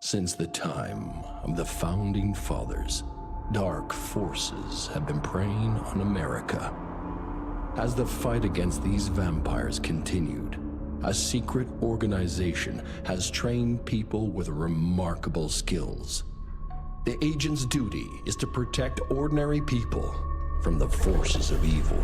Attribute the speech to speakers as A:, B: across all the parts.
A: Since the time of the Founding Fathers, dark forces have been preying on America. As the fight against these vampires continued, a secret organization has trained people with remarkable skills. The agent's duty is to protect ordinary people from the forces of evil.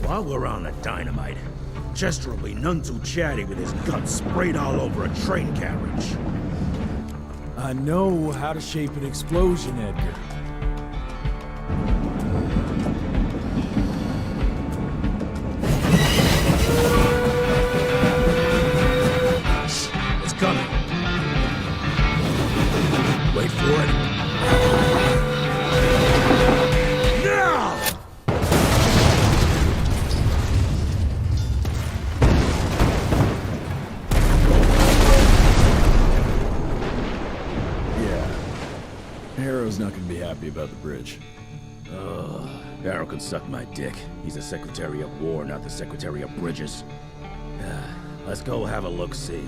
B: While we're on the dynamite, Chester will be none too chatty with his guts sprayed all over a train carriage.
C: I know how to shape an explosion, Edgar.
B: It's coming. Wait for it.
C: Harrow's not gonna be happy about the bridge.
B: Harrow can suck my dick. He's the Secretary of War, not the Secretary of Bridges. Let's go have a look-see.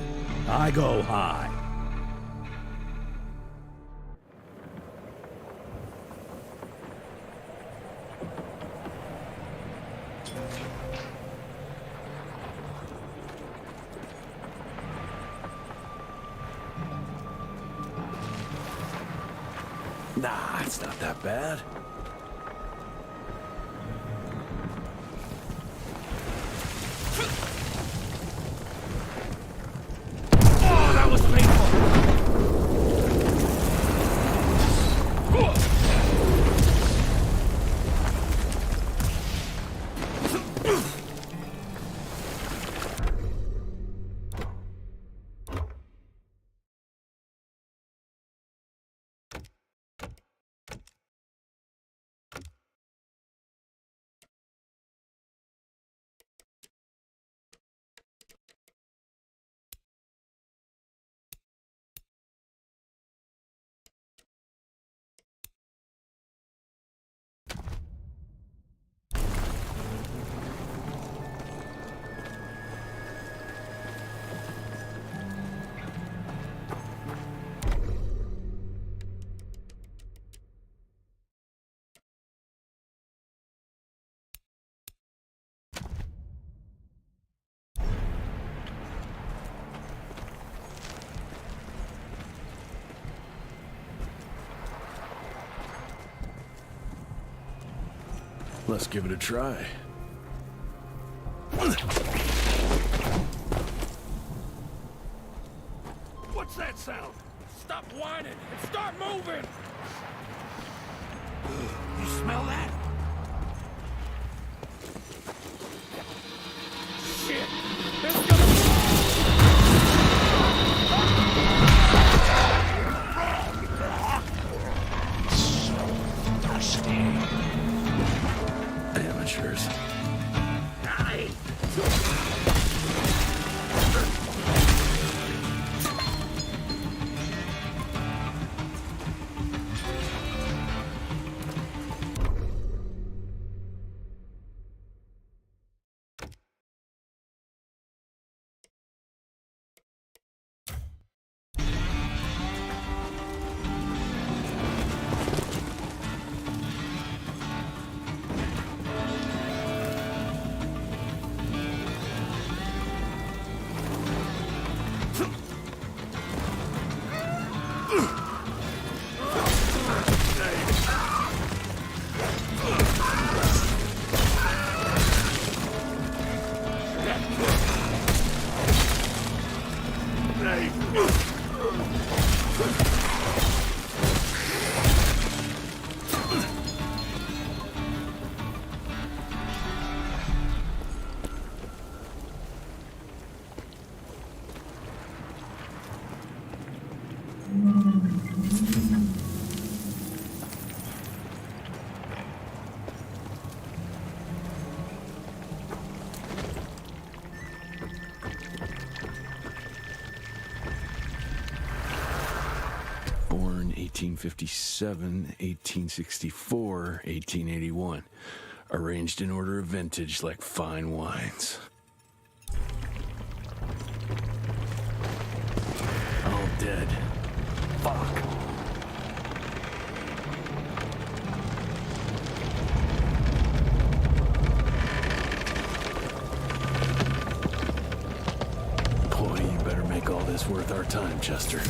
B: I go high.
C: Nah, it's not that bad.
B: Oh, that was painful!
C: Let's give it a try.
B: What's that sound? Stop whining and start moving! You smell that? Shit! It's gonna...
C: Amateurs.
D: 1857, 1864, 1881. Arranged in order of vintage like fine wines. All dead. Fuck. Boy, you better make all this worth our time, Chester.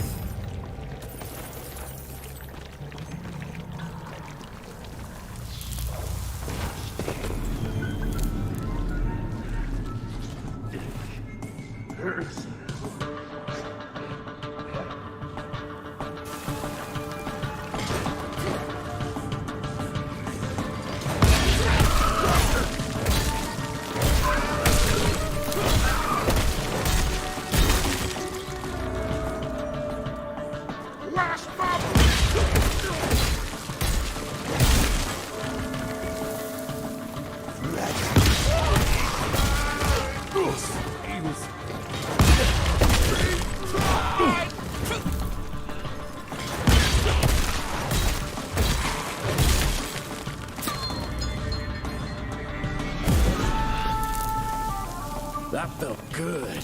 D: That felt good.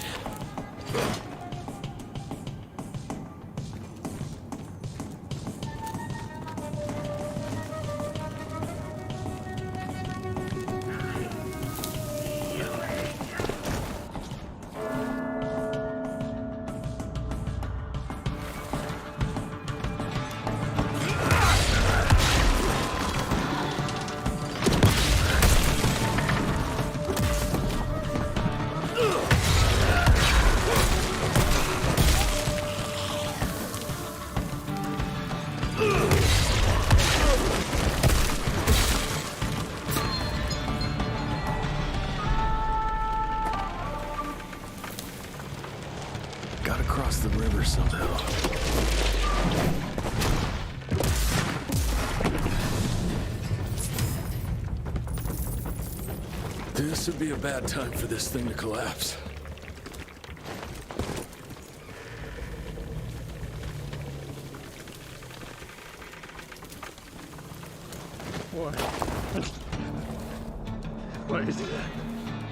D: Gotta cross the river somehow. This would be a bad time for this thing to collapse.
E: Why? Why is it?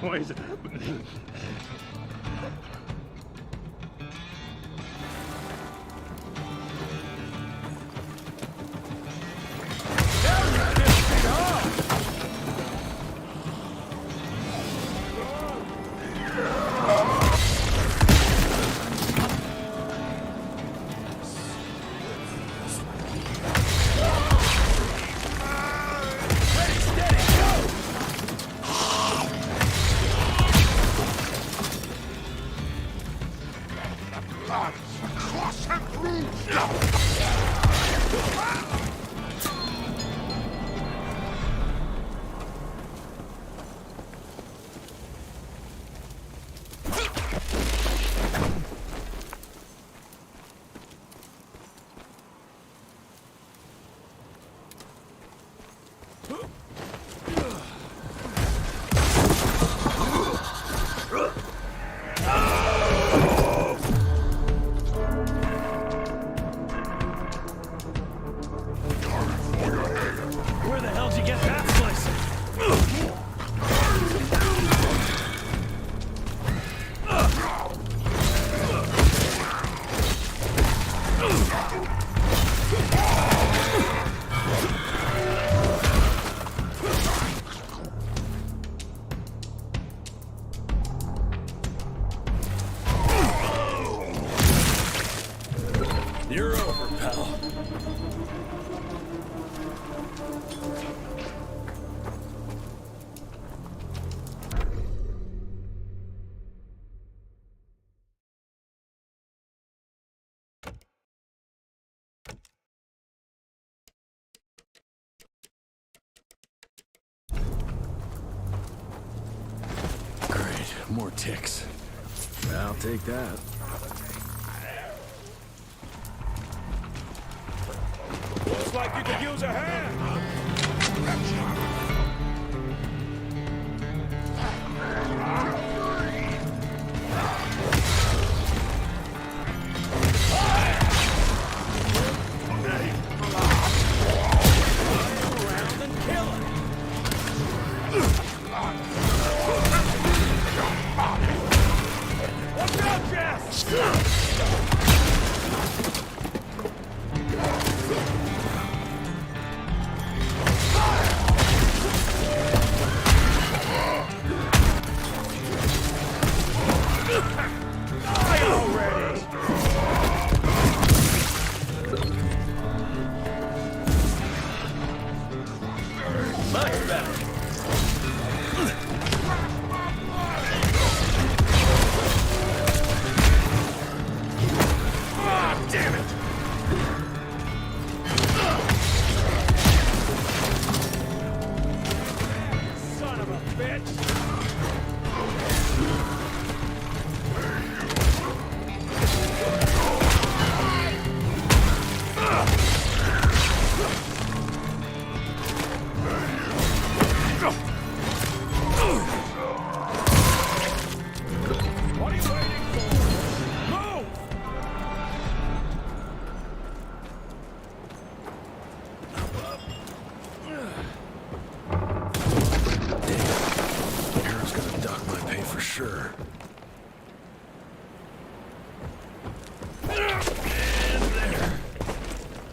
E: Why is it happening?
D: You're over, pal. Great, more ticks.
B: I'll take that.
C: Looks like you could use a hand.
B: Much better.
E: Damn it! Son of a bitch! What are you waiting for? Move!
D: Arrow's gonna dock my pay for sure. And there.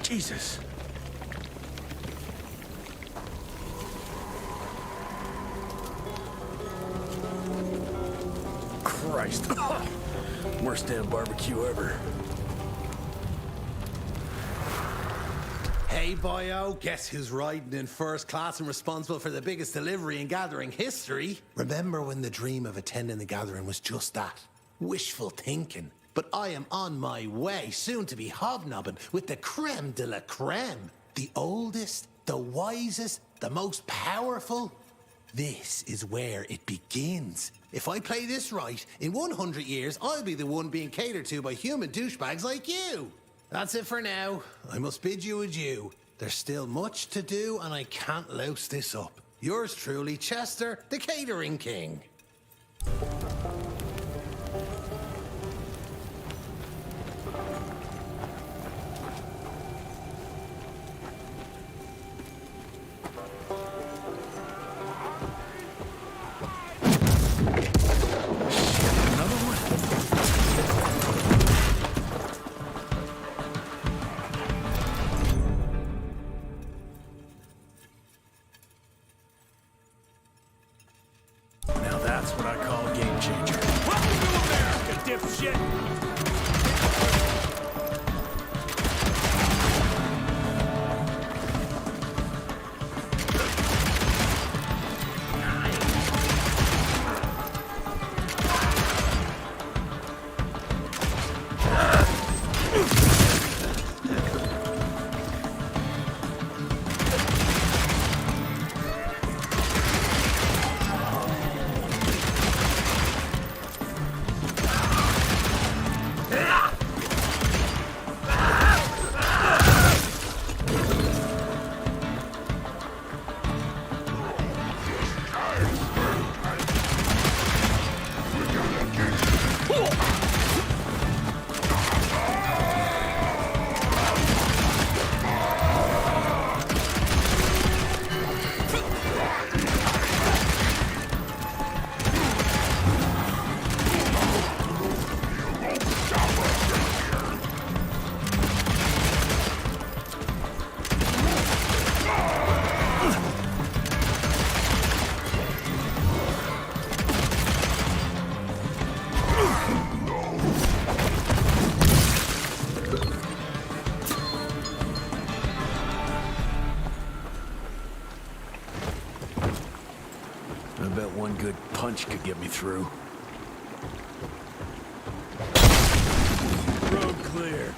D: Jesus. Christ. Worst damn barbecue ever.
F: Hey, boyo, guess who's riding in first class and responsible for the biggest delivery in gathering history? Remember when the dream of attending the gathering was just that? Wishful thinking. But I am on my way, soon to be hobnobbing with the creme de la creme. The oldest, the wisest, the most powerful. This is where it begins. If I play this right, in 100 years, I'll be the one being catered to by human douchebags like you. That's it for now. I must bid you adieu. There's still much to do, and I can't louse this up. Yours truly, Chester, the Catering King.
D: Now that's what I call a game changer.
E: Welcome to America, dipshit!
D: I bet one good punch could get me through.
C: Road clear.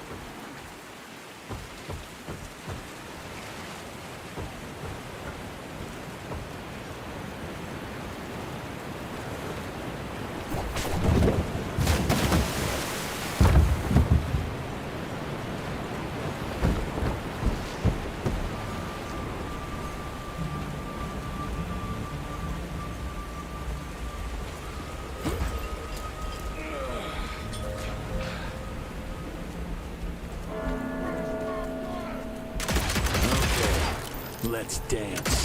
D: Let's dance.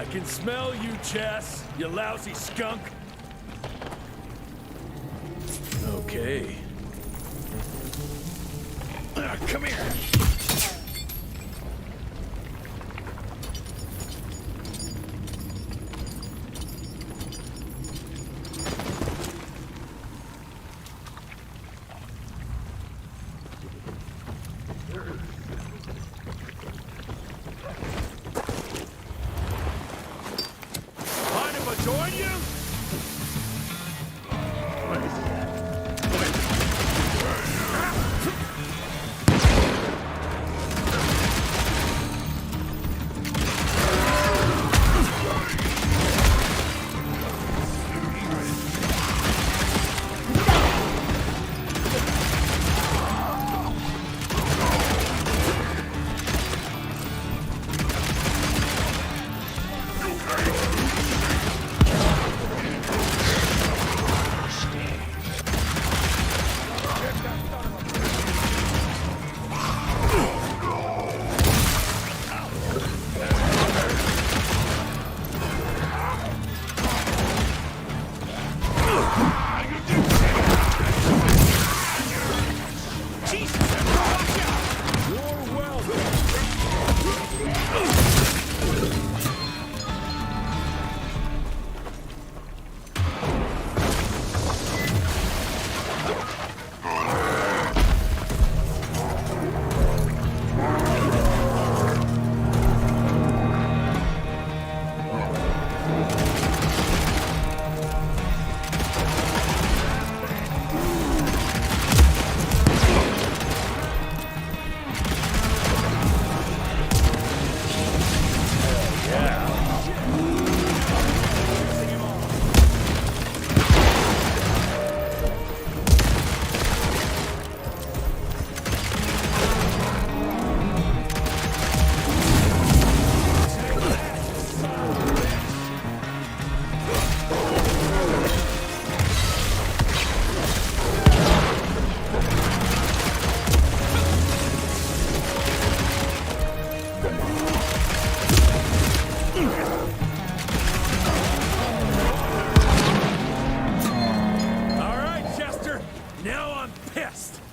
C: I can smell you, Chess, you lousy skunk. Okay. Come here. Mind if I join you?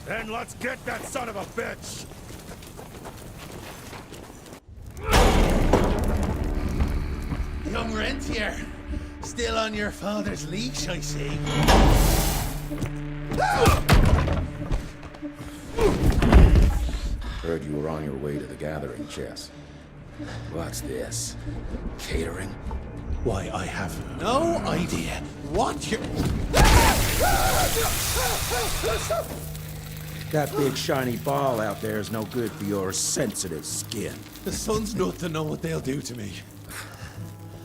B: Then let's get that son of a bitch!
F: Young Rentier, still on your father's leash, I see.
B: Heard you were on your way to the gathering, Chess. What's this? Catering?
F: Why, I have no idea what you're...
B: That big shiny ball out there is no good for your sensitive skin.
F: The sun's not to know what they'll do to me.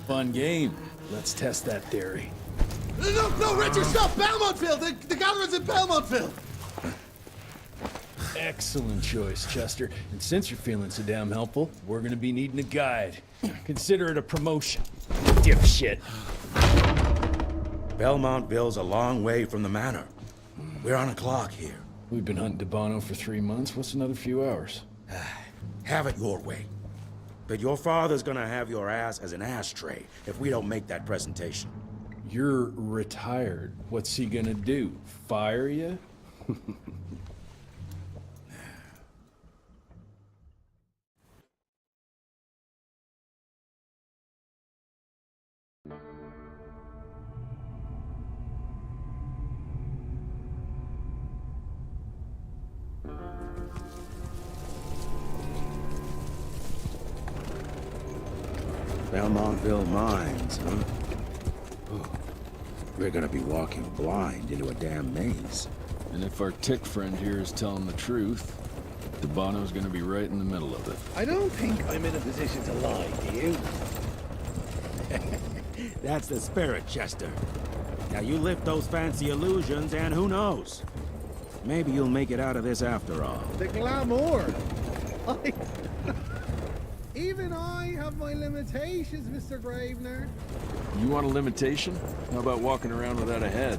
C: Fun game. Let's test that theory.
F: No, Richard, stop! Belmontville! The gathering's in Belmontville!
C: Excellent choice, Chester. And since you're feeling so damn helpful, we're gonna be needing a guide. Consider it a promotion. Dipshit.
B: Belmontville's a long way from the manor. We're on a clock here.
C: We've been hunting DeBono for 3 months. What's another few hours?
B: Have it your way. But your father's gonna have your ass as an ashtray if we don't make that presentation.
C: You're retired. What's he gonna do? Fire you?
B: Belmontville Mines, huh? Oh, we're gonna be walking blind into a damn maze.
A: And if our tick friend here is telling the truth, DeBono's gonna be right in the middle of it.
F: I don't think I'm in a position to lie, do you?
B: That's the spirit, Chester. Now you lift those fancy illusions and who knows? Maybe you'll make it out of this after all.
G: The glamour. Even I have my limitations, Mr. Gravener.
A: You want a limitation? How about walking around without a head?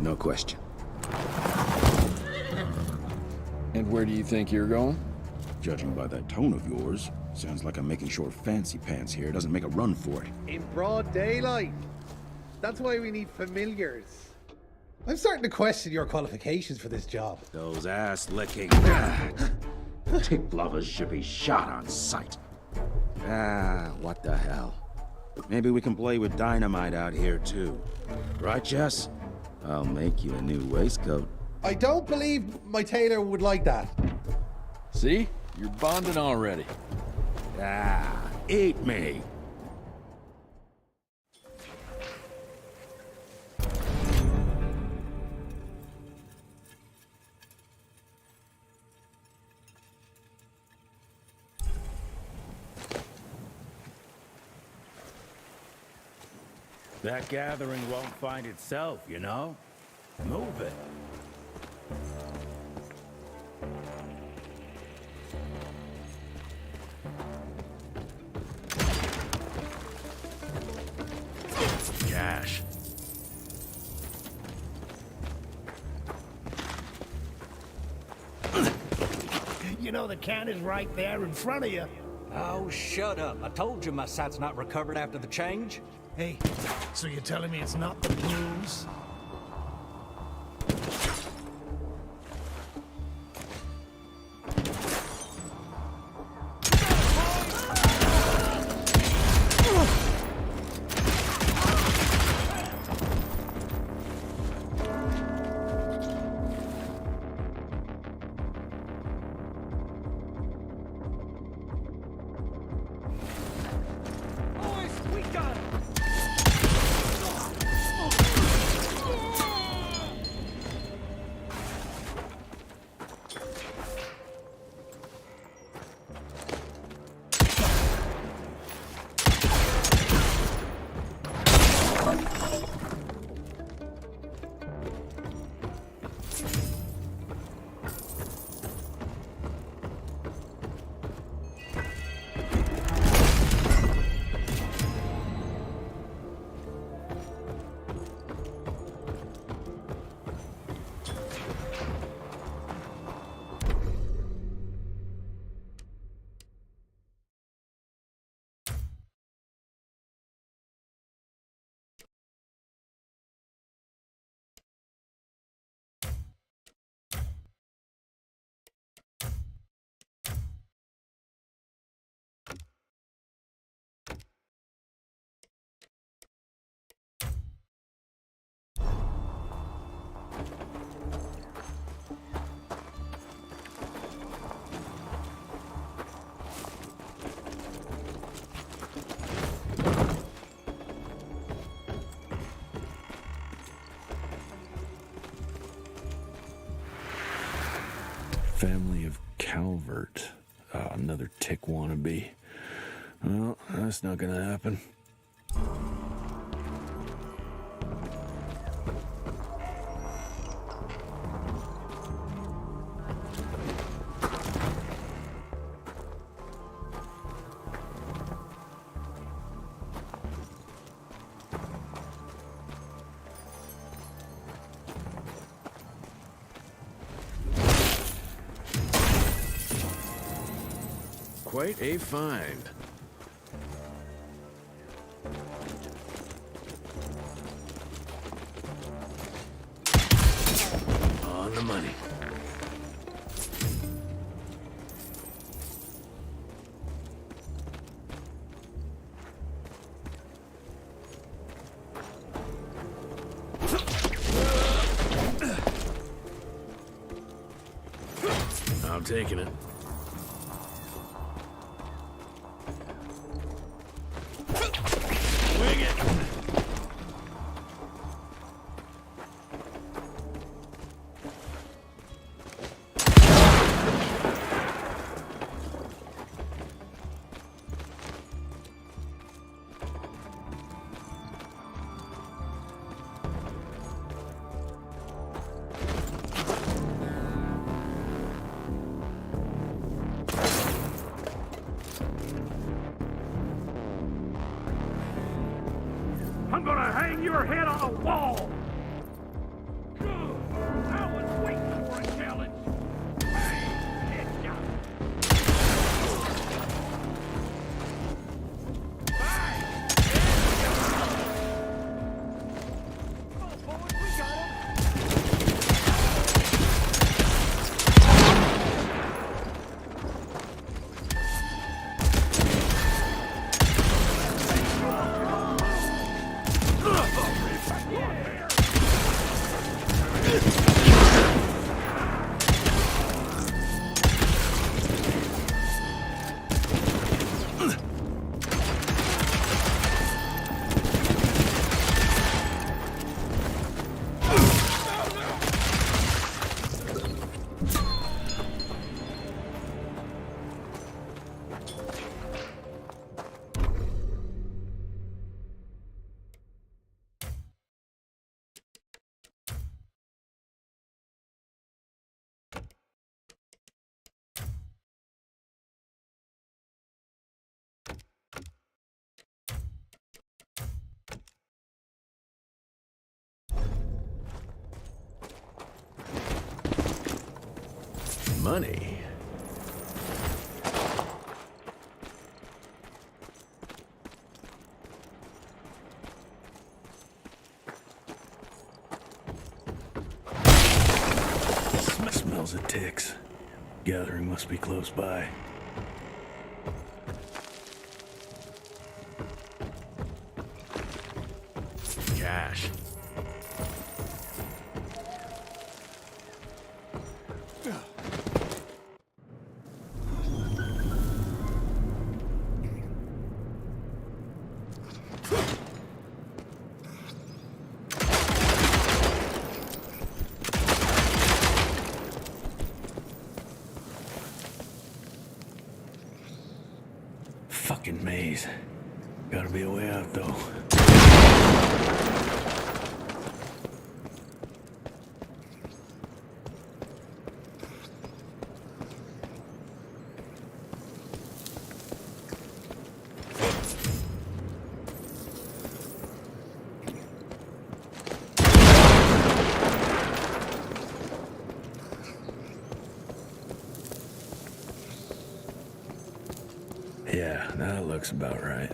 B: No question.
D: And where do you think you're going?
B: Judging by that tone of yours, sounds like I'm making sure Fancy Pants here doesn't make a run for it.
G: In broad daylight. That's why we need familiars. I'm starting to question your qualifications for this job.
B: Those ass-licking tick lovers should be shot on sight. What the hell? Maybe we can play with dynamite out here, too. Right, Jess? I'll make you a new waistcoat.
G: I don't believe my tailor would like that.
D: See? You're bonding already.
B: Eat me!
E: That gathering won't find itself, you know? Move it. Cash.
H: You know the can is right there in front of you.
I: Oh, shut up. I told you my sight's not recovered after the change.
H: Hey, so you're telling me it's not the blues?
D: Family of Calvert. Another tick wannabe. Well, that's not gonna happen. Quite a find. On the money. I'm taking it.
E: I'm gonna hang your head on a wall!
D: Money. Smells of ticks. Gathering must be close by. Cash. Fucking maze. Gotta be a way out, though. Yeah, that looks about right.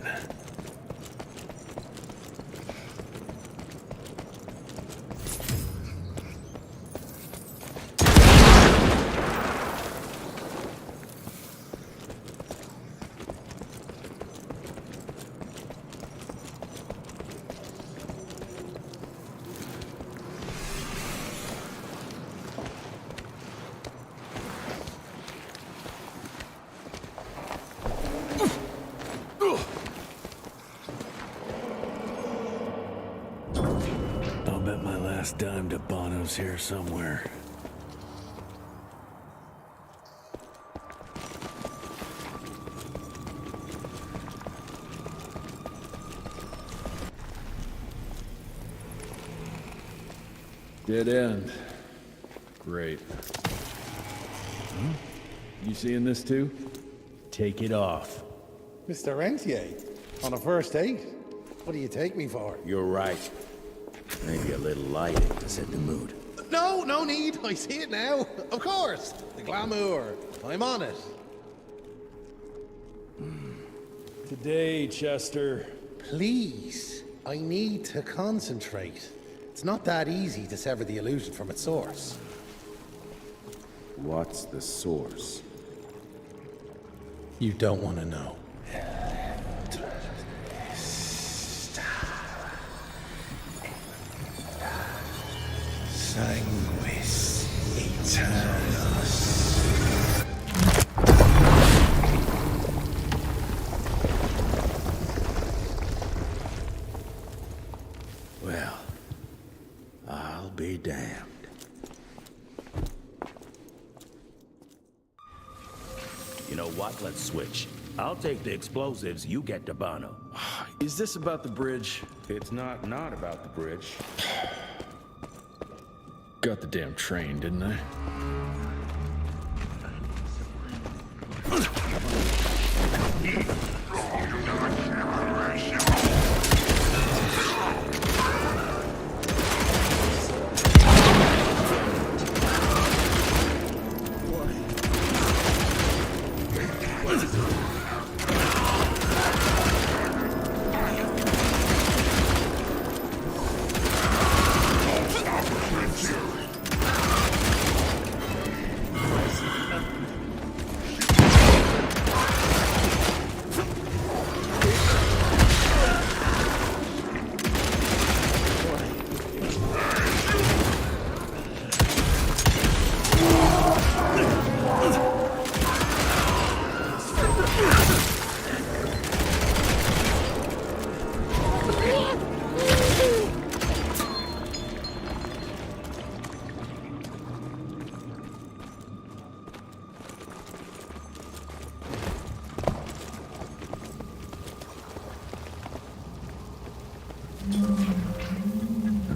D: I'll bet my last dime to Bono's here somewhere.
C: Dead end. Great. You seeing this too? Take it off.
F: Mr. Rentier, on a first date? What do you take me for?
B: You're right. Maybe a little lighting to set the mood.
F: No, no need. I see it now. Of course. The glamour. I'm on it.
C: Today, Chester.
F: Please. I need to concentrate. It's not that easy to sever the illusion from its source.
B: What's the source?
F: You don't want to know. Sanguis Eternus.
B: Well, I'll be damned. You know what? Let's switch. I'll take the explosives, you get to Bono.
D: Is this about the bridge?
B: It's not about the bridge.
D: Got the damn train, didn't I?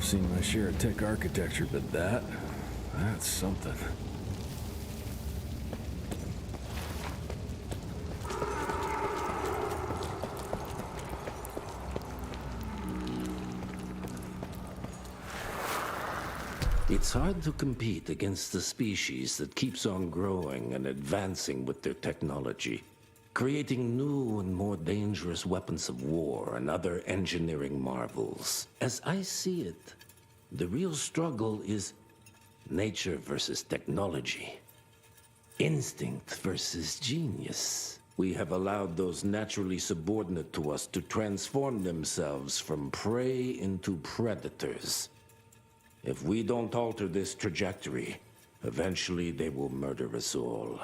D: seen my share of tech architecture, but that's something.
J: It's hard to compete against the species that keeps on growing and advancing with their technology, creating new and more dangerous weapons of war and other engineering marvels. As I see it, the real struggle is nature versus technology, instinct versus genius. We have allowed those naturally subordinate to us to transform themselves from prey into predators. If we don't alter this trajectory, eventually they will murder us all.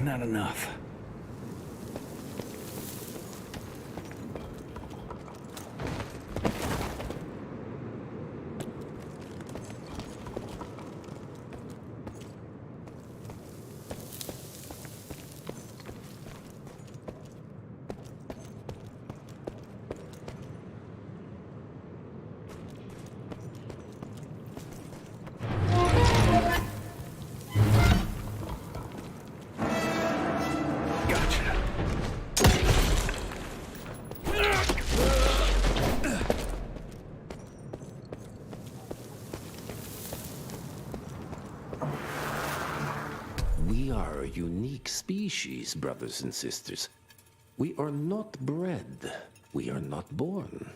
D: Not enough.
J: We are a unique species, brothers and sisters. We are not bred. We are not born.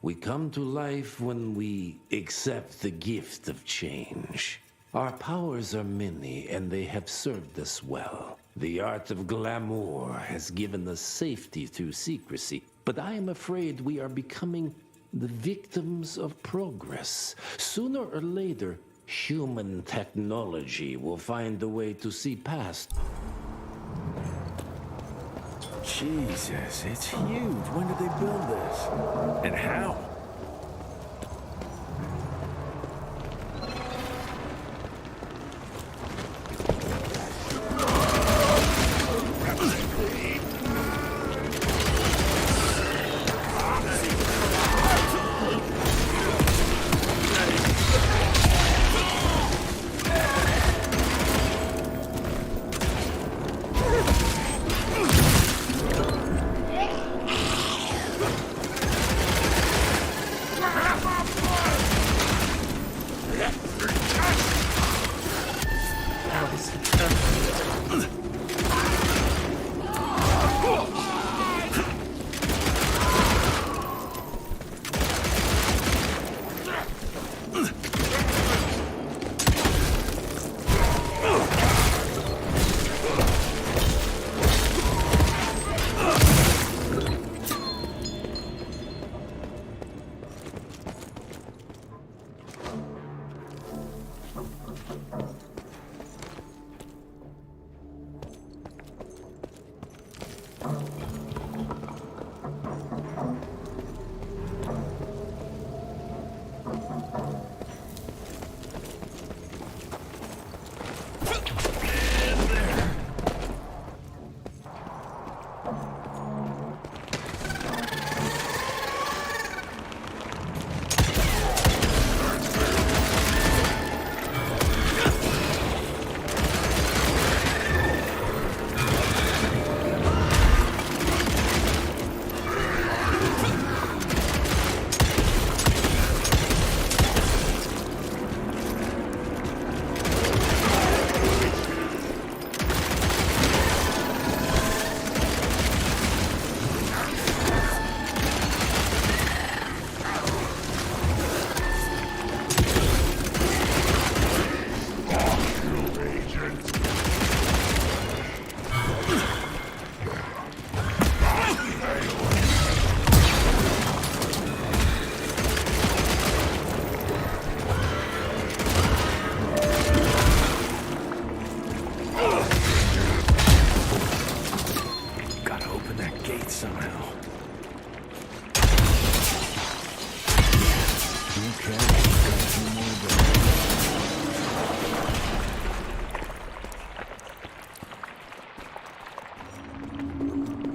J: We come to life when we accept the gift of change. Our powers are many, and they have served us well. The art of glamour has given us safety through secrecy, but I am afraid we are becoming the victims of progress. Sooner or later, human technology will find a way to see past.
D: Jesus, it's huge. When did they build this? And how?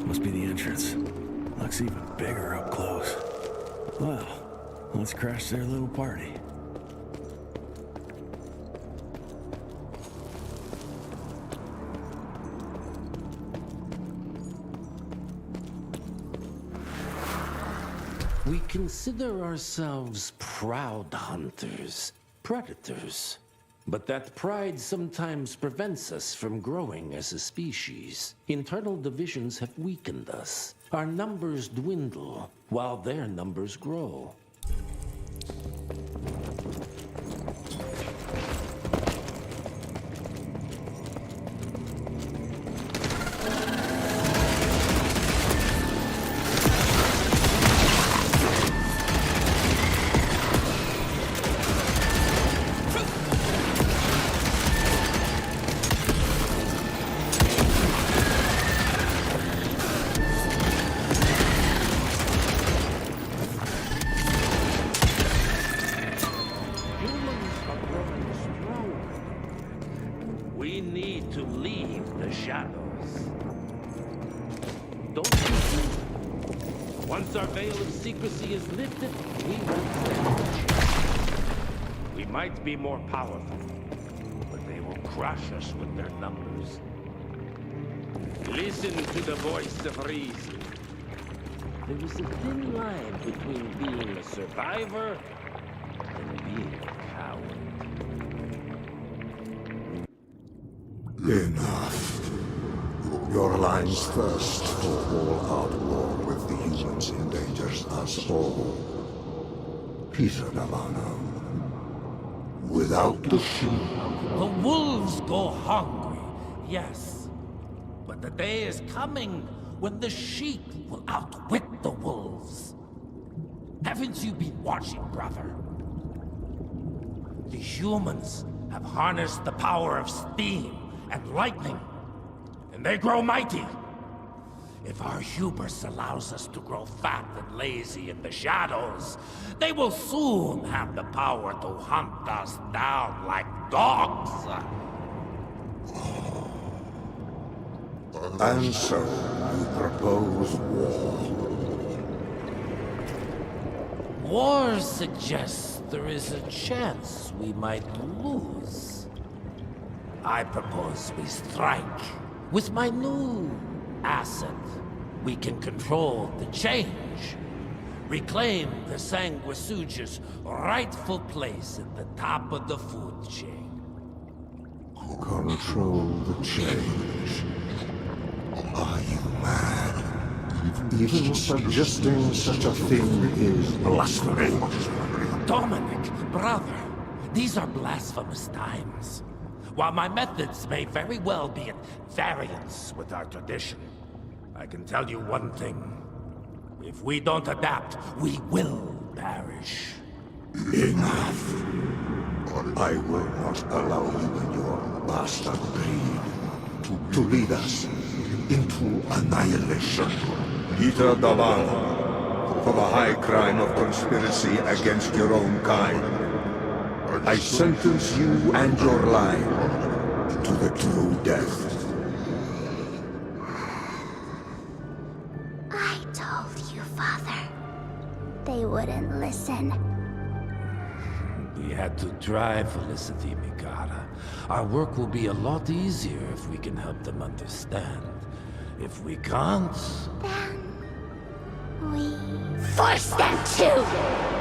D: Must be the entrance. Looks even bigger up close. Well, let's crash their little party.
J: We consider ourselves proud hunters, predators. But that pride sometimes prevents us from growing as a species. Internal divisions have weakened us. Our numbers dwindle, while their numbers grow. We need to leave the shadows. Don't you see? Once our veil of secrecy is lifted, we will change. We might be more powerful, but they will crush us with their numbers. Listen to the voice of reason. There is a thin line between being a survivor and being a coward.
K: Enough. Your alliance thirst for all-out war with the humans endangers us all. Peter Navanam. Without the sheep,
J: The wolves go hungry, yes. But the day is coming when the sheep will outwit the wolves. Haven't you been watching, brother? The humans have harnessed the power of steam and lightning, and they grow mighty. If our hubris allows us to grow fat and lazy in the shadows, they will soon have the power to hunt us down like dogs.
K: and so you propose war.
J: War suggests there is a chance we might lose. I propose we strike. With my new asset, we can control the change. Reclaim the Sanguisuja's rightful place at the top of the food chain.
K: Control the change. Are you mad? Even suggesting such a thing is blasphemy.
J: Dominic, brother, these are blasphemous times. While my methods may very well be at variance with our tradition, I can tell you one thing. If we don't adapt, we will perish.
K: Enough. I will not allow you and your bastard breed to lead us into annihilation. Peter Davan, for the high crime of conspiracy against your own kind, I sentence you and your line to the true death.
L: I told you, Father. They wouldn't listen.
J: We had to try, Felicity Mikata. Our work will be a lot easier if we can help them understand. If we can't...
L: Then... we... force them to!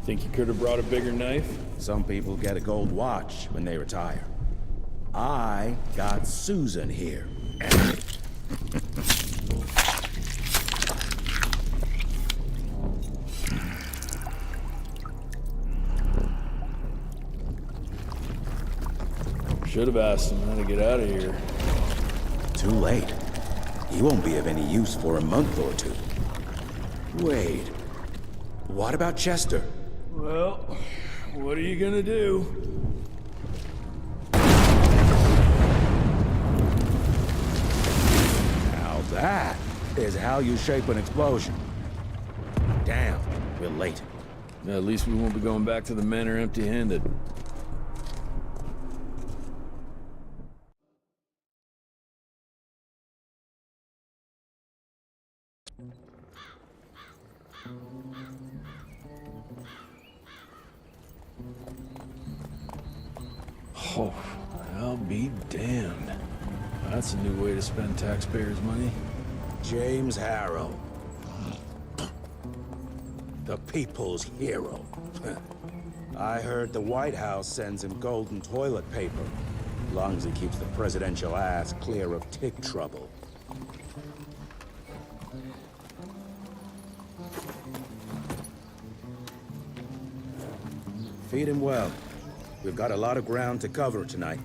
C: Think you could have brought a bigger knife?
B: Some people get a gold watch when they retire. I got Susan here.
C: Should have asked him how to get out of here.
B: Too late. He won't be of any use for a month or two. Wait. What about Chester?
C: Well, what are you gonna do?
B: Now that is how you shape an explosion. Damn, we're late.
C: At least we won't be going back to the manor empty-handed. Oh, I'll be damned. That's a new way to spend taxpayers' money.
B: James Harrow. The people's hero. I heard the White House sends him golden toilet paper, as long as he keeps the presidential ass clear of tick trouble. Feed him well. We've got a lot of ground to cover tonight.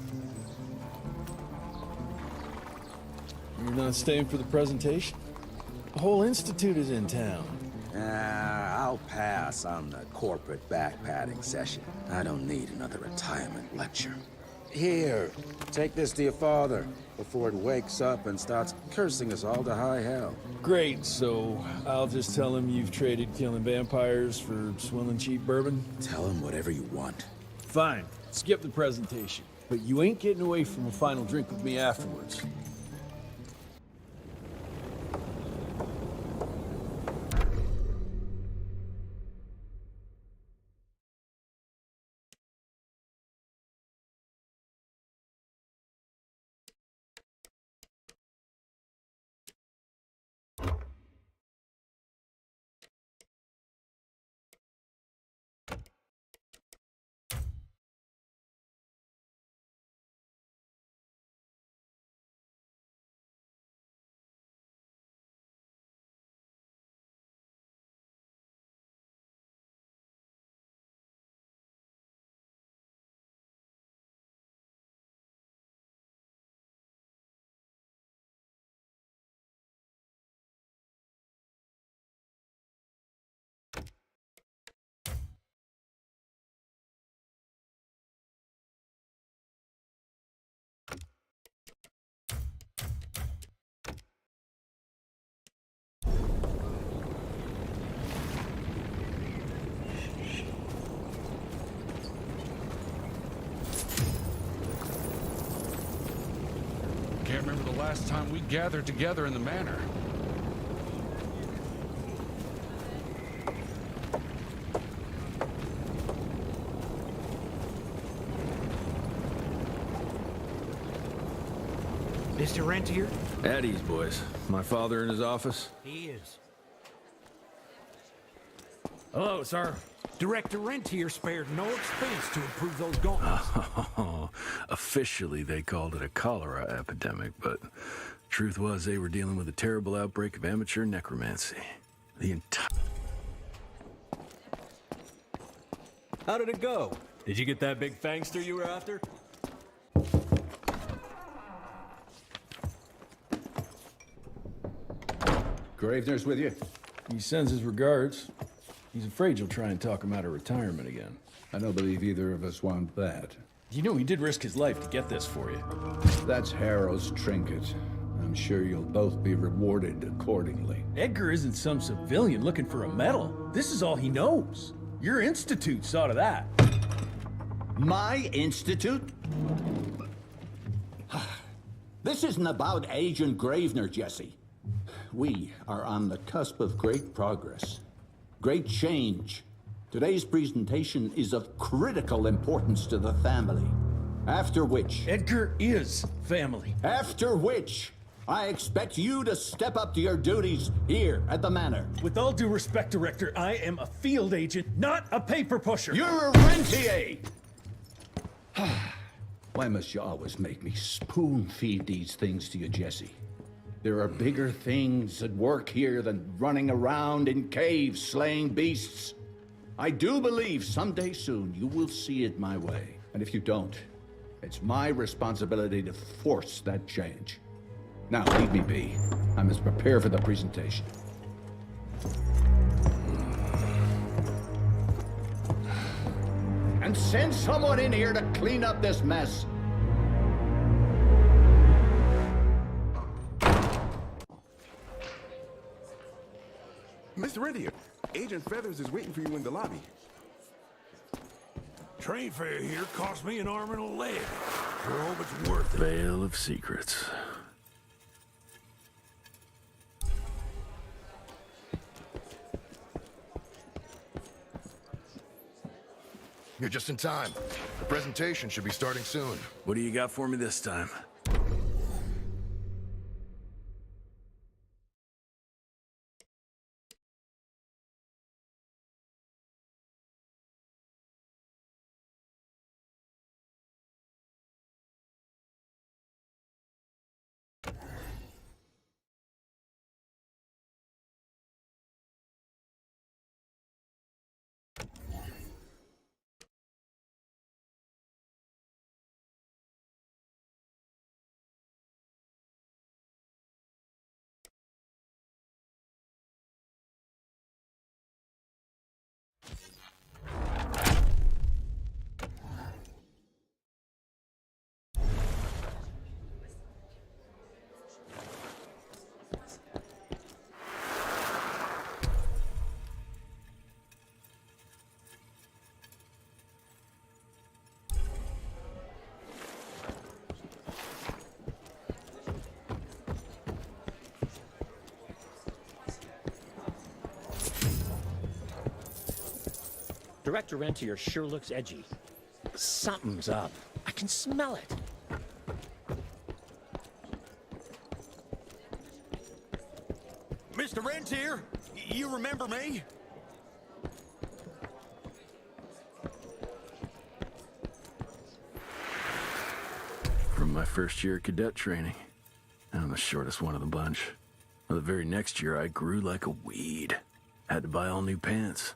C: You're not staying for the presentation? The whole institute is in town.
B: I'll pass on the corporate back-patting session. I don't need another retirement lecture. Here, take this to your father before it wakes up and starts cursing us all to high hell.
C: Great, so I'll just tell him you've traded killing vampires for swilling cheap bourbon?
B: Tell him whatever you want.
C: Fine, skip the presentation. But you ain't getting away from a final drink with me afterwards.
E: Can't remember the last time we gathered together in the manor.
H: Mr. Rentier?
C: At ease, boys. My father in his office?
H: He is.
C: Hello, sir.
H: Director Rentier spared no expense to improve those gauntlets.
D: Officially, they called it a cholera epidemic, but truth was they were dealing with a terrible outbreak of amateur necromancy. The entire...
I: How did it go? Did you get that big fangster you were after?
M: Gravener's with you?
C: He sends his regards. He's afraid you'll try and talk him out of retirement again.
M: I don't believe either of us want that.
C: You know he did risk his life to get this for you.
M: That's Harrow's trinket. I'm sure you'll both be rewarded accordingly.
C: Edgar isn't some civilian looking for a medal. This is all he knows. Your institute saw to that.
N: My institute? This isn't about Agent Gravener, Jesse. We are on the cusp of great progress. Great change. Today's presentation is of critical importance to the family. After which...
C: Edgar is family.
N: After which, I expect you to step up to your duties here at the manor.
C: With all due respect, Director, I am a field agent, not a paper pusher.
N: You're a rentier! Why must you always make me spoon-feed these things to you, Jesse? There are bigger things at work here than running around in caves slaying beasts. I do believe someday soon you will see it my way. And if you don't, it's my responsibility to force that change. Now, leave me be. I must prepare for the presentation. And send someone in here to clean up this mess.
O: Mr. Rentier, Agent Feathers is waiting for you in the lobby.
E: Train fare here cost me an arm and a leg. Sure hope it's worth it.
D: Veil of secrets.
P: You're just in time. The presentation should be starting soon.
D: What do you got for me this time?
Q: Director Rentier sure looks edgy. Something's up. I can smell it.
E: Mr. Rentier, you remember me?
D: From my first year of cadet training. I'm the shortest one of the bunch. Well, the very next year, I grew like a weed. Had to buy all new pants.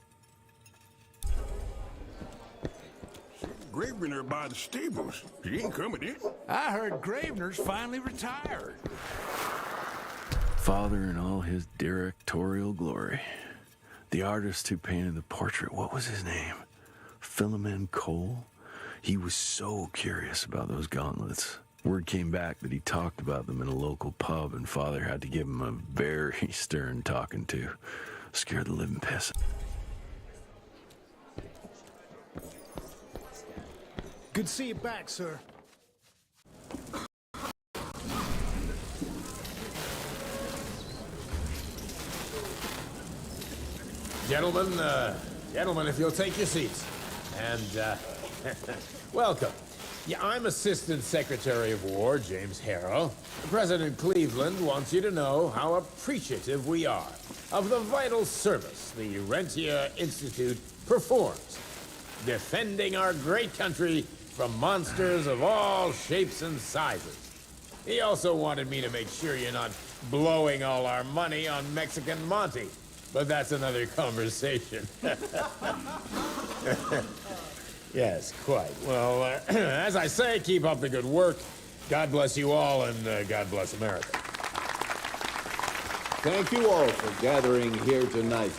E: Gravener by the stables. He ain't coming in. I heard Gravener's finally retired.
D: Father in all his directorial glory. The artist who painted the portrait, what was his name? Philemon Cole? He was so curious about those gauntlets. Word came back that he talked about them in a local pub, and Father had to give him a very stern talking to. Scared the living piss.
H: Good to see you back, sir.
R: Gentlemen, if you'll take your seats. And, welcome. Yeah, I'm Assistant Secretary of War, James Harrow. President Cleveland wants you to know how appreciative we are of the vital service the Rentier Institute performs, defending our great country from monsters of all shapes and sizes. He also wanted me to make sure you're not blowing all our money on Mexican Monty, but that's another conversation. Yes, quite. Well, as I say, keep up the good work. God bless you all, and God bless America.
N: Thank you all for gathering here tonight.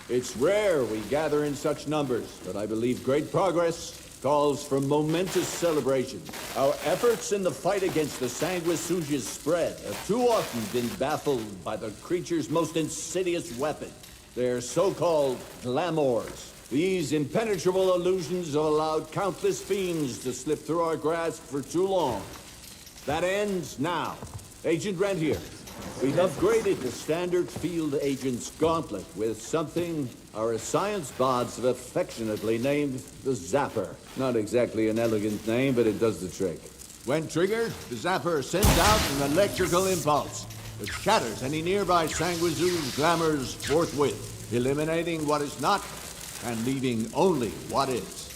N: It's rare we gather in such numbers, but I believe great progress calls for momentous celebration. Our efforts in the fight against the sanguisuga's spread have too often been baffled by the creature's most insidious weapon, their so-called glamours. These impenetrable illusions have allowed countless fiends to slip through our grasp for too long. That ends now. Agent Rentier, we've upgraded the standard field agent's gauntlet with something our science bods have affectionately named the Zapper. Not exactly an elegant name, but it does the trick. When triggered, the zapper sends out an electrical impulse that shatters any nearby sanguizu's glamours forthwith, eliminating what is not and leaving only what is.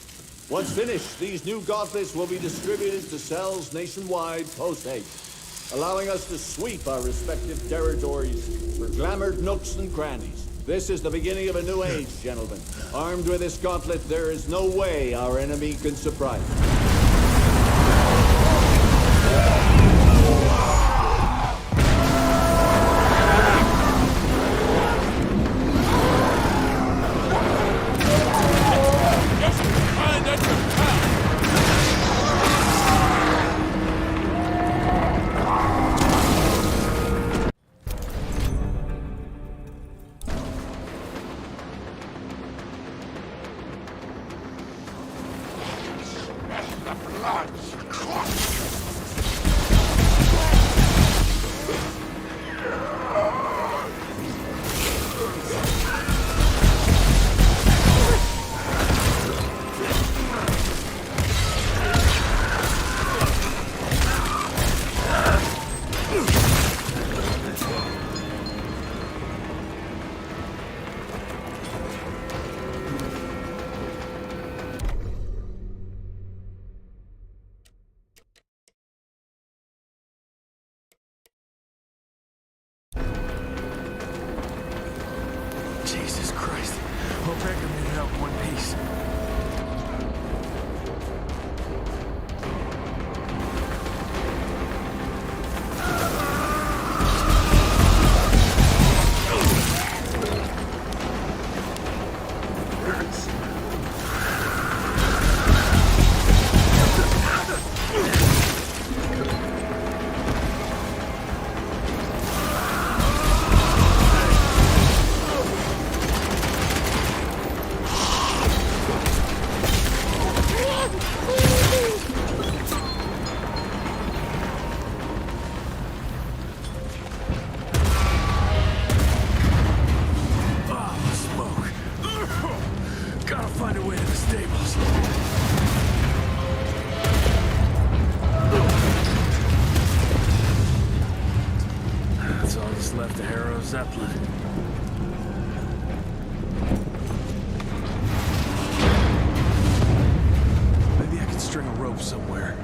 N: Once finished, these new gauntlets will be distributed to cells nationwide post-haste, allowing us to sweep our respective territories for glamored nooks and crannies. This is the beginning of a new age, gentlemen. Armed with this gauntlet, there is no way our enemy can surprise us.
D: Jesus Christ. Hope Edgar made it out in one piece. Zeppelin. Maybe I can string a rope somewhere.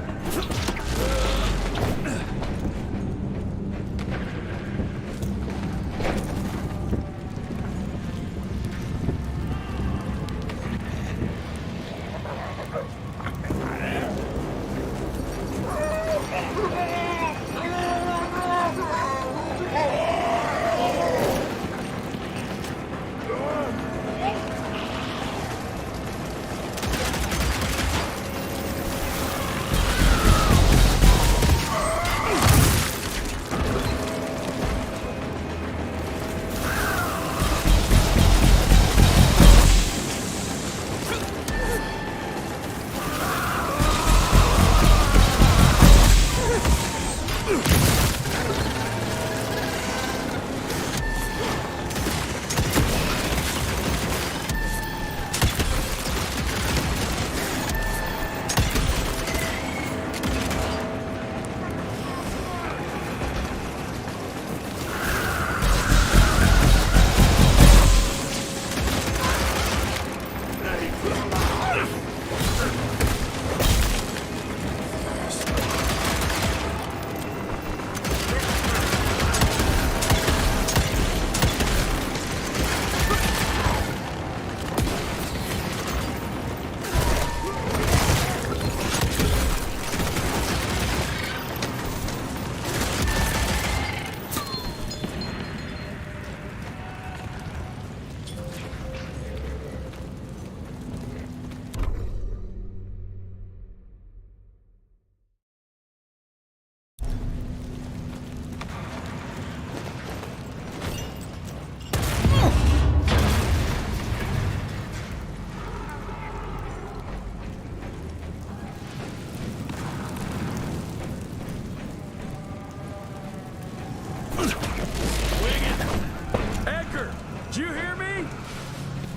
D: Did you hear me?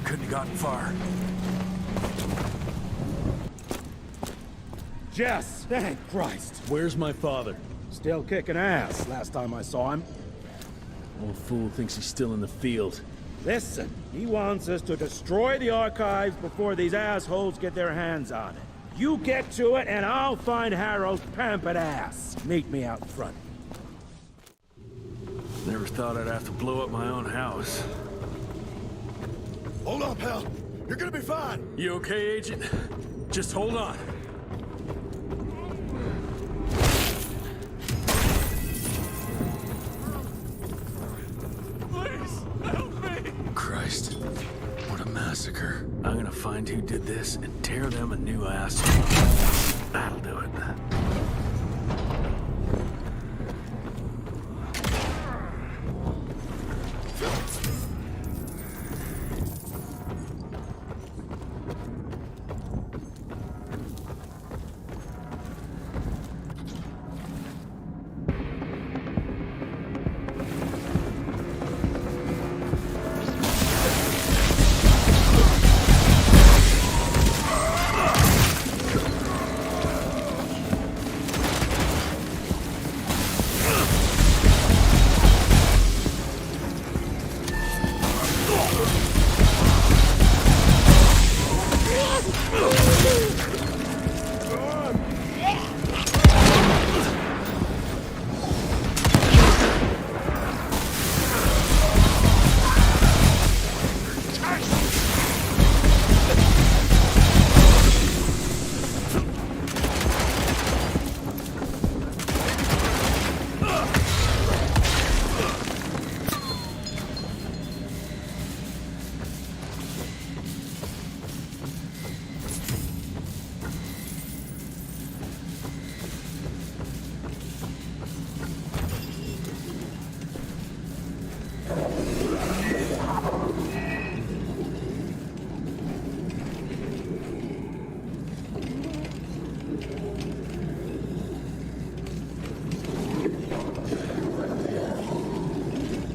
D: Couldn't have gotten far.
B: Jess! Thank Christ!
C: Where's my father?
B: Still kicking ass, last time I saw him.
C: Old fool thinks he's still in the field.
B: Listen, he wants us to destroy the archives before these assholes get their hands on it. You get to it, and I'll find Harrow's pampered ass. Meet me out front.
D: Never thought I'd have to blow up my own house.
P: Hold on, pal. You're gonna be fine.
D: You okay, Agent? Just hold on.
E: Please, help me!
D: Christ, what a massacre. I'm gonna find who did this and tear them a new asshole. That'll do it.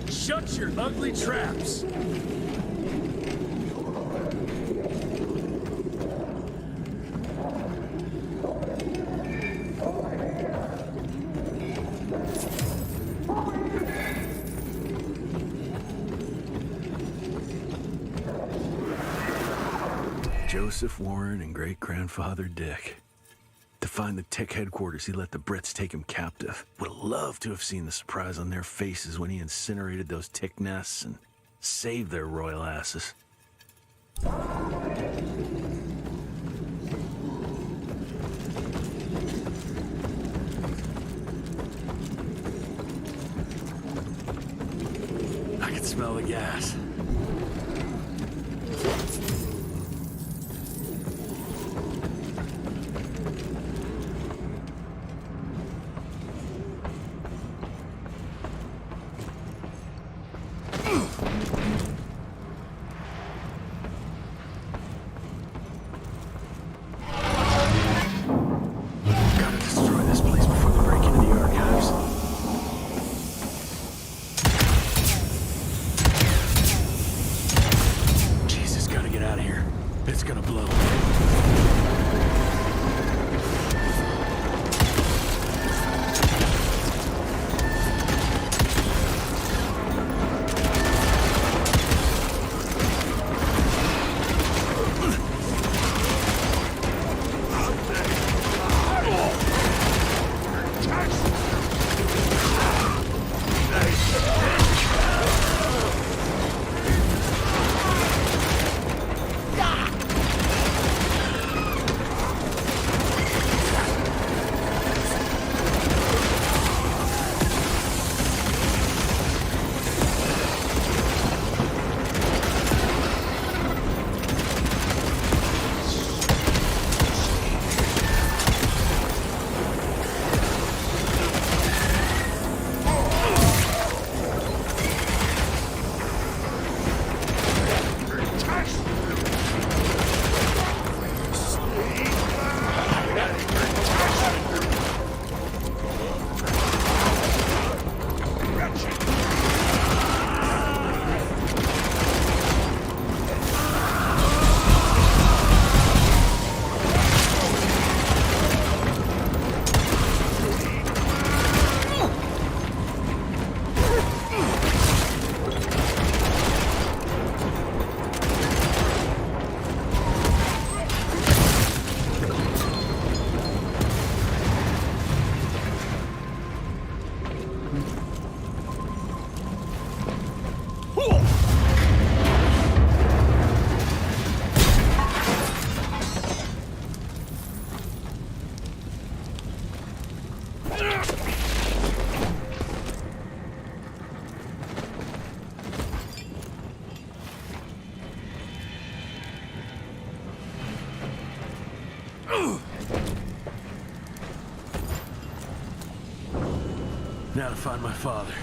C: Shut your ugly traps!
D: Joseph Warren and great-grandfather Dick. To find the Tick headquarters, he let the Brits take him captive. Would have loved to have seen the surprise on their faces when he incinerated those Tick nests and saved their royal asses. I can smell the gas. It's gonna blow. Now to find my father.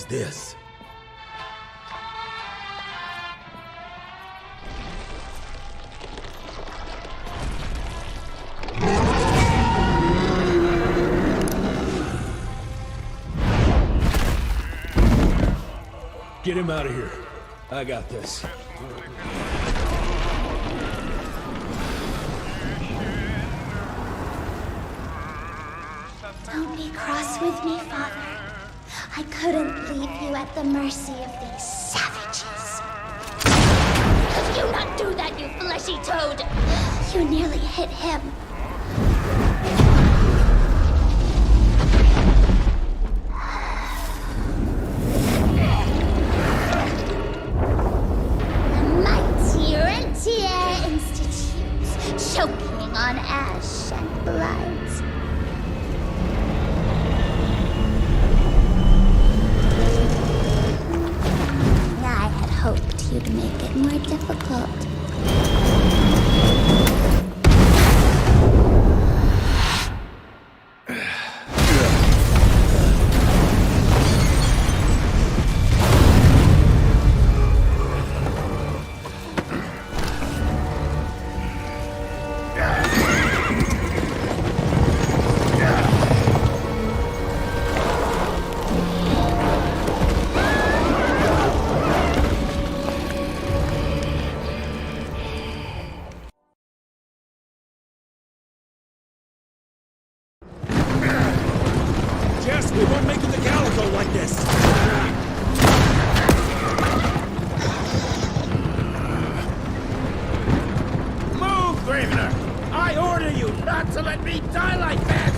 F: this?
C: Get him out of here. I got this.
L: Don't be cross with me, Father. I couldn't leave you at the mercy of these savages. Could you not do that, you fleshy toad? You nearly hit him. The mighty Rentier Institute, choking on ash and blood. I had hoped you'd make it more difficult.
R: We weren't making the calico like this! Move, Gravener! I order you not to let me die like that!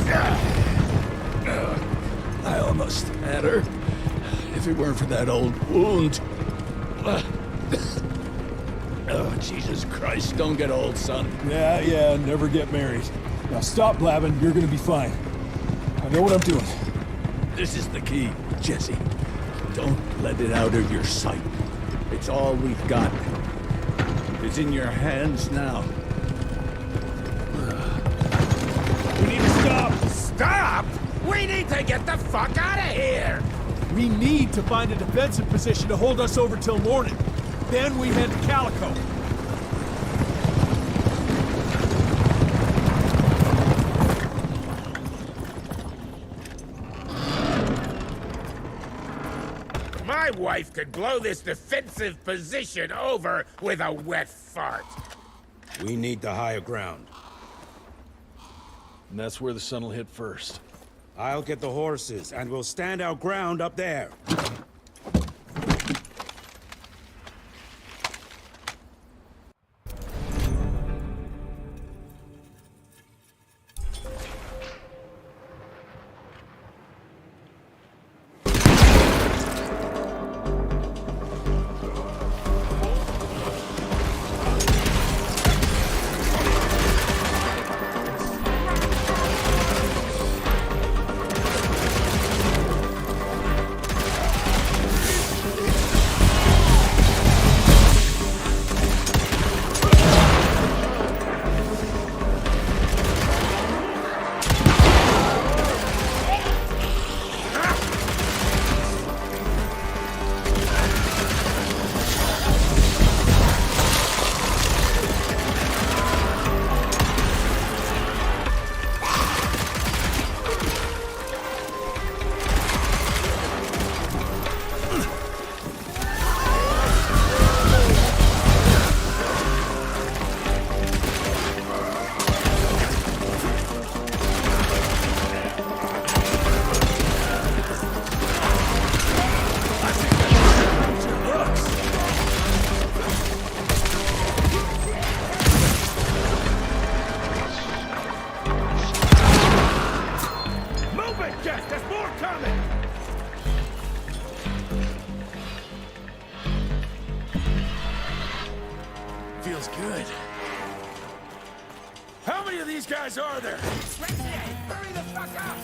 C: I almost had her. If it weren't for that old wound. Oh, Jesus Christ, don't get old, son. Yeah, never get married. Now stop blabbing, you're gonna be fine. I know what I'm doing. This is the key, Jesse. Don't let it out of your sight. It's all we've got. It's in your hands now. We need to stop!
R: Stop? We need to get the fuck out of here!
C: We need to find a defensive position to hold us over till morning. Then we head to Calico.
R: My wife could blow this defensive position over with a wet fart.
B: We need the higher ground.
C: And that's where the sun will hit first.
B: I'll get the horses, and we'll stand our ground up there.
R: Feels good. How many of these guys are there? Hurry the fuck up!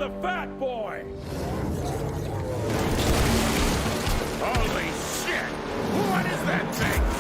E: the fat boy!
P: Holy shit! What is that thing?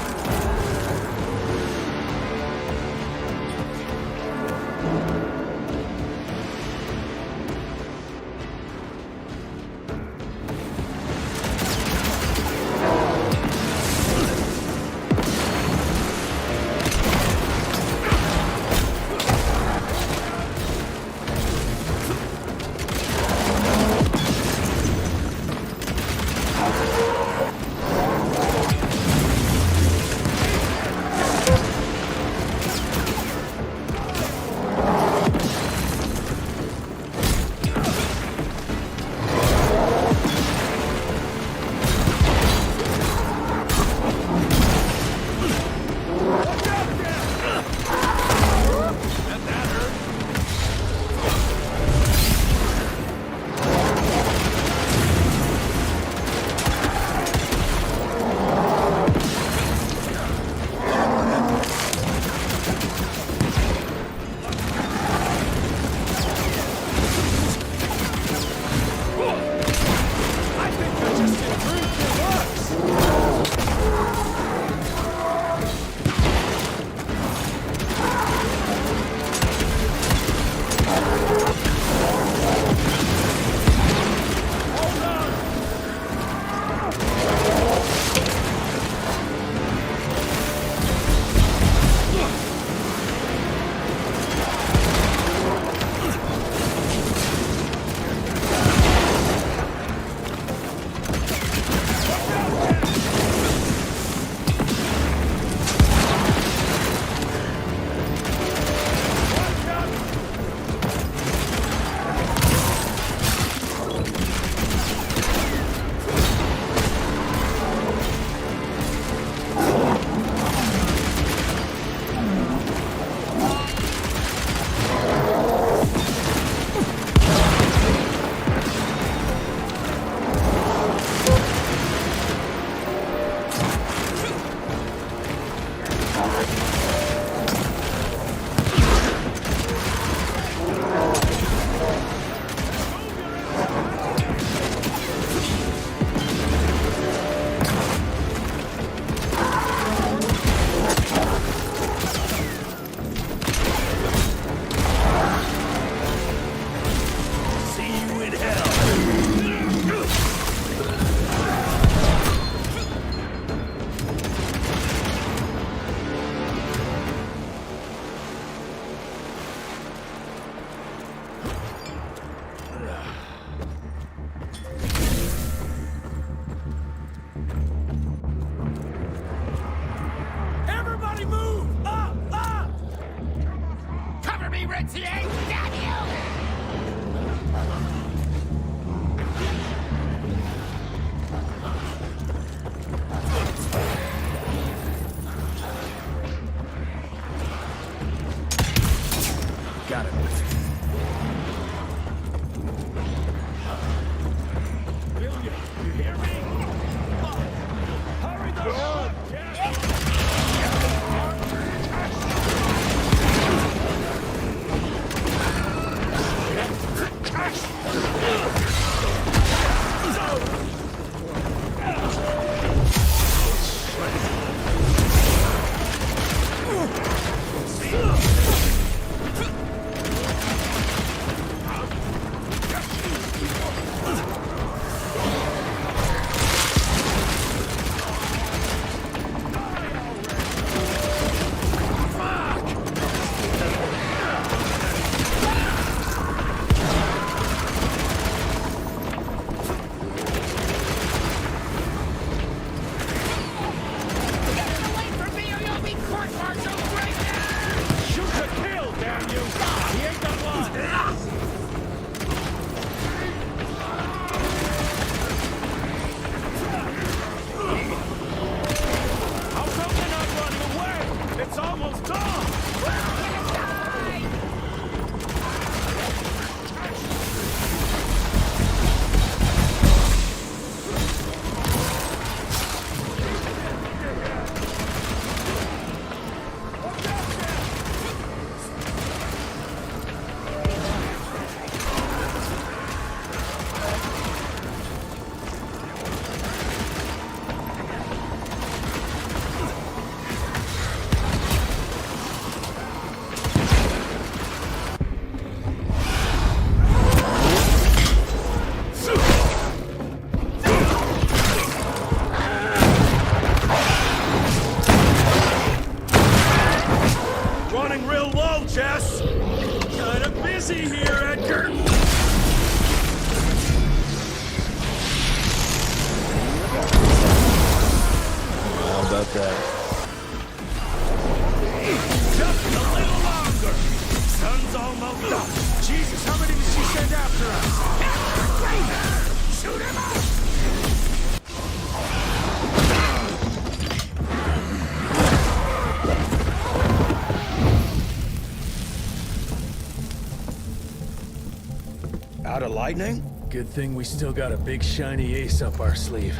B: Out of lightning?
C: Good thing we still got a big shiny ace up our sleeve.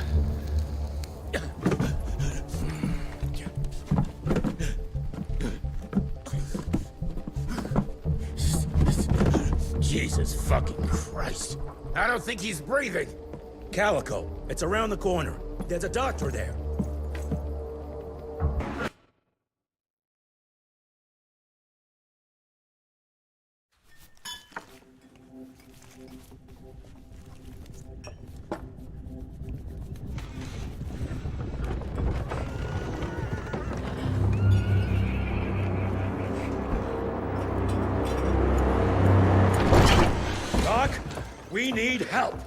B: Jesus fucking Christ. I don't think he's breathing. Calico, it's around the corner. There's a doctor there. Doc, we need help.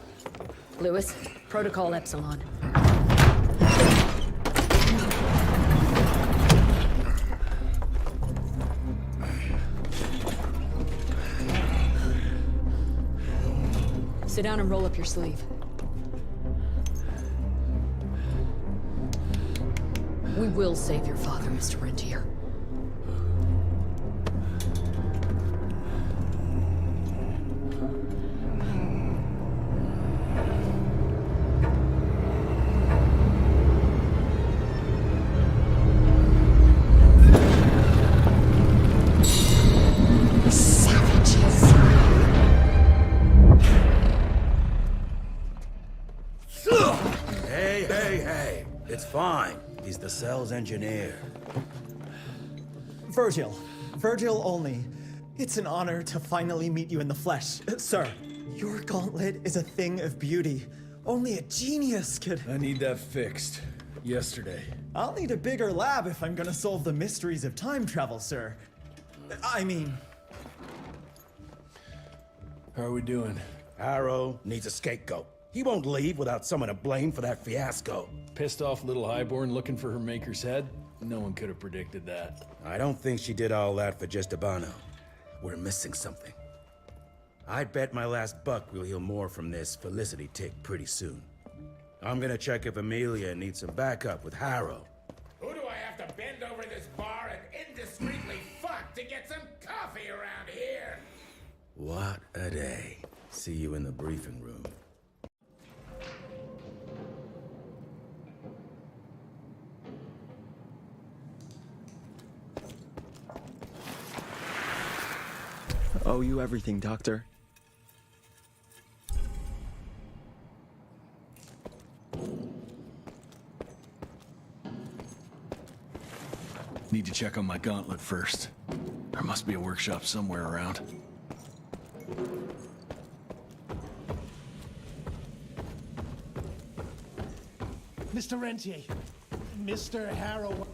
S: Lewis, Protocol Epsilon. Sit down and roll up your sleeve. We will save your father, Mr. Rentier.
B: Hey, it's fine. He's the cell's engineer.
T: Virgil. Virgil only. It's an honor to finally meet you in the flesh. Sir, your gauntlet is a thing of beauty. Only a genius could...
C: I need that fixed. Yesterday.
T: I'll need a bigger lab if I'm gonna solve the mysteries of time travel, sir. I mean...
C: How are we doing?
B: Harrow needs a scapegoat. He won't leave without someone to blame for that fiasco.
C: Pissed off little highborn looking for her maker's head? No one could have predicted that.
B: I don't think she did all that for just Abano. We're missing something. I bet my last buck we'll hear more from this Felicity tick pretty soon. I'm gonna check if Amelia needs some backup with Harrow.
R: Who do I have to bend over this bar and indiscreetly fuck to get some coffee around here?
B: What a day. See you in the briefing room.
U: Owe you everything, Doctor.
C: Need to check on my gauntlet first. There must be a workshop somewhere around.
H: Mr. Rentier, Mr. Harrow.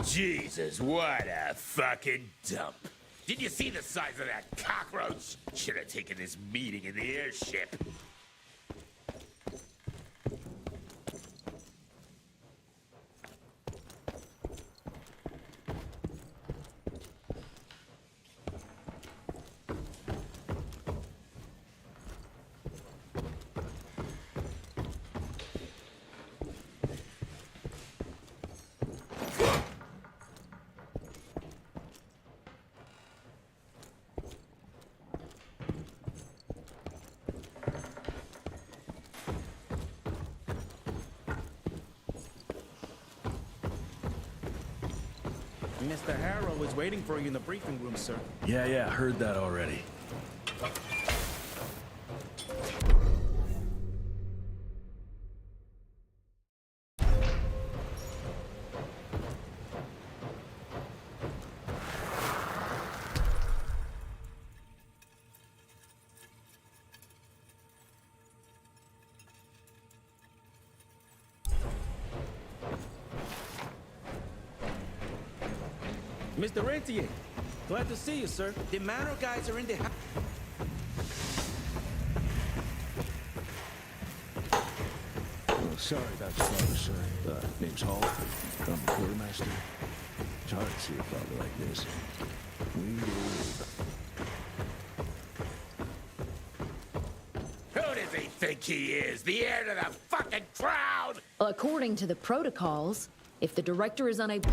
R: Jesus, what a fucking dump. Did you see the size of that cockroach? Should have taken this meeting in the airship.
B: Mr. Harrow is waiting for you in the briefing room, sir.
C: Yeah, heard that already.
B: Mr. Rentier, glad to see you, sir. The Manor guys are in the house.
D: Sorry about your father, sir. Name's Hall. I'm the quartermaster. It's hard to see a father like this. We
E: Who does he think he is? The heir to the fucking crown?
S: According to the protocols, if the director is unable...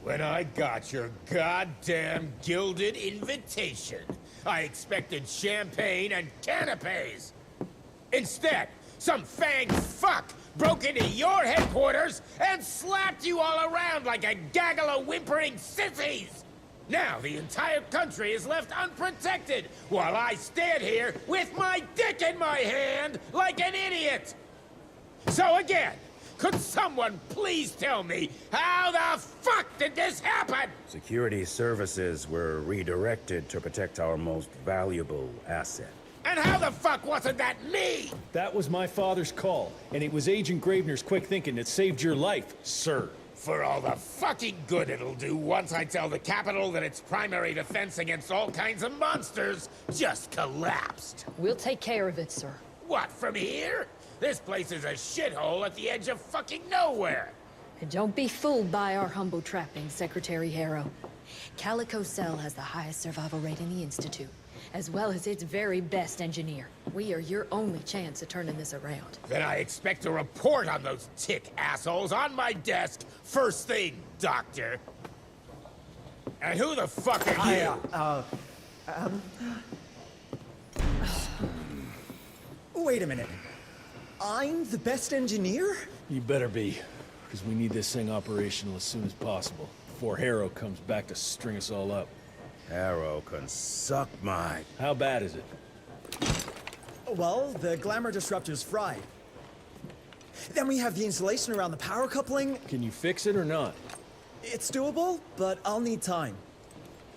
R: When I got your goddamn gilded invitation, I expected champagne and canapes. Instead, some fanged fuck broke into your headquarters and slapped you all around like a gaggle of whimpering sissies! Now the entire country is left unprotected while I stand here with my dick in my hand like an idiot! So again, could someone please tell me how the fuck did this happen?
B: Security services were redirected to protect our most valuable asset.
R: And how the fuck wasn't that me?
C: That was my father's call, and it was Agent Gravener's quick thinking that saved your life, sir.
R: For all the fucking good it'll do once I tell the Capitol that its primary defense against all kinds of monsters just collapsed.
S: We'll take care of it, sir.
R: What, from here? This place is a shithole at the edge of fucking nowhere!
S: And don't be fooled by our humble trappings, Secretary Harrow. Calico Cell has the highest survival rate in the Institute, as well as its very best engineer. We are your only chance of turning this around.
R: Then I expect a report on those tick assholes on my desk first thing, Doctor. And who the fuck are you?
T: Wait a minute. I'm the best engineer?
C: You better be, because we need this thing operational as soon as possible, before Harrow comes back to string us all up.
B: Harrow can suck my...
C: How bad is it?
T: Well, the glamour disruptor's fried. Then we have the insulation around the power coupling.
C: Can you fix it or not?
T: It's doable, but I'll need time.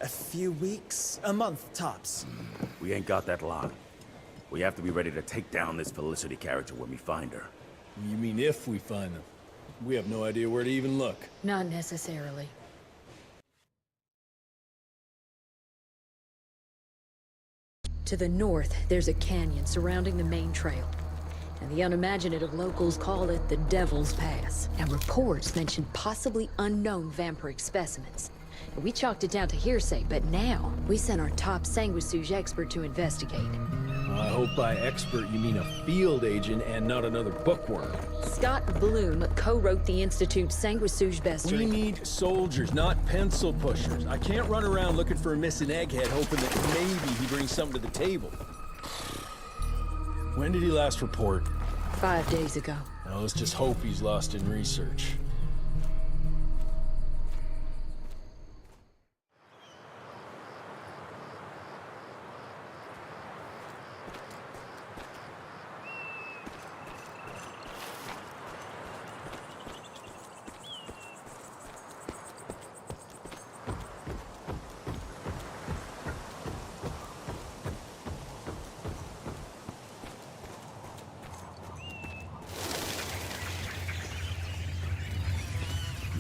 T: A few weeks, a month, tops.
B: We ain't got that long. We have to be ready to take down this Felicity character when we find her.
C: You mean if we find them? We have no idea where to even look.
S: Not necessarily. To the north, there's a canyon surrounding the main trail. And the unimaginative locals call it the Devil's Pass. And reports mention possibly unknown vampiric specimens. We chalked it down to hearsay, but now we sent our top sanguisuge expert to investigate.
C: I hope by expert you mean a field agent and not another bookworm.
S: Scott Bloom co-wrote the Institute's sanguisuge bestiary.
C: We need soldiers, not pencil pushers. I can't run around looking for a missing egghead hoping that maybe he brings something to the table. When did he last report?
S: 5 days ago.
C: Now let's just hope he's lost in research.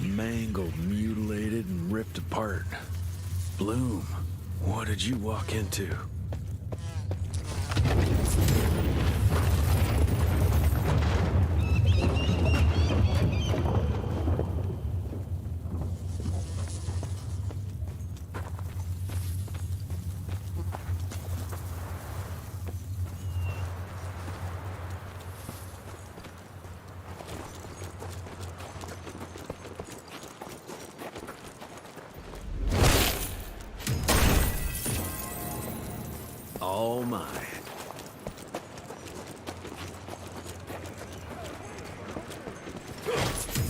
C: Mangled, mutilated, and ripped apart. Bloom, what did you walk into?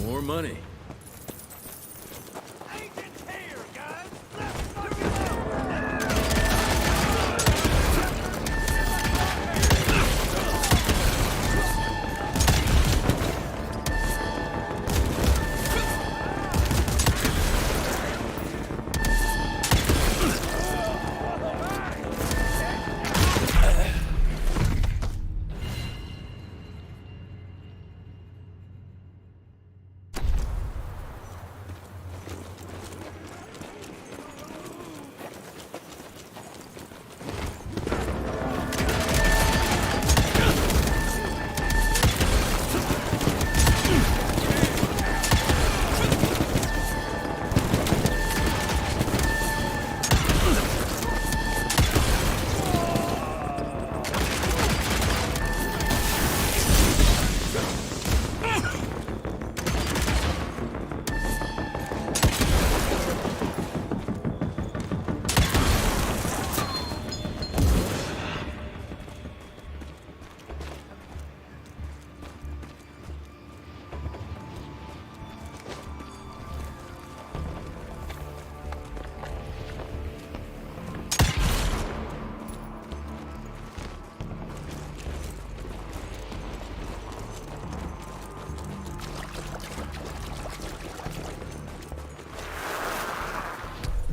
D: More money.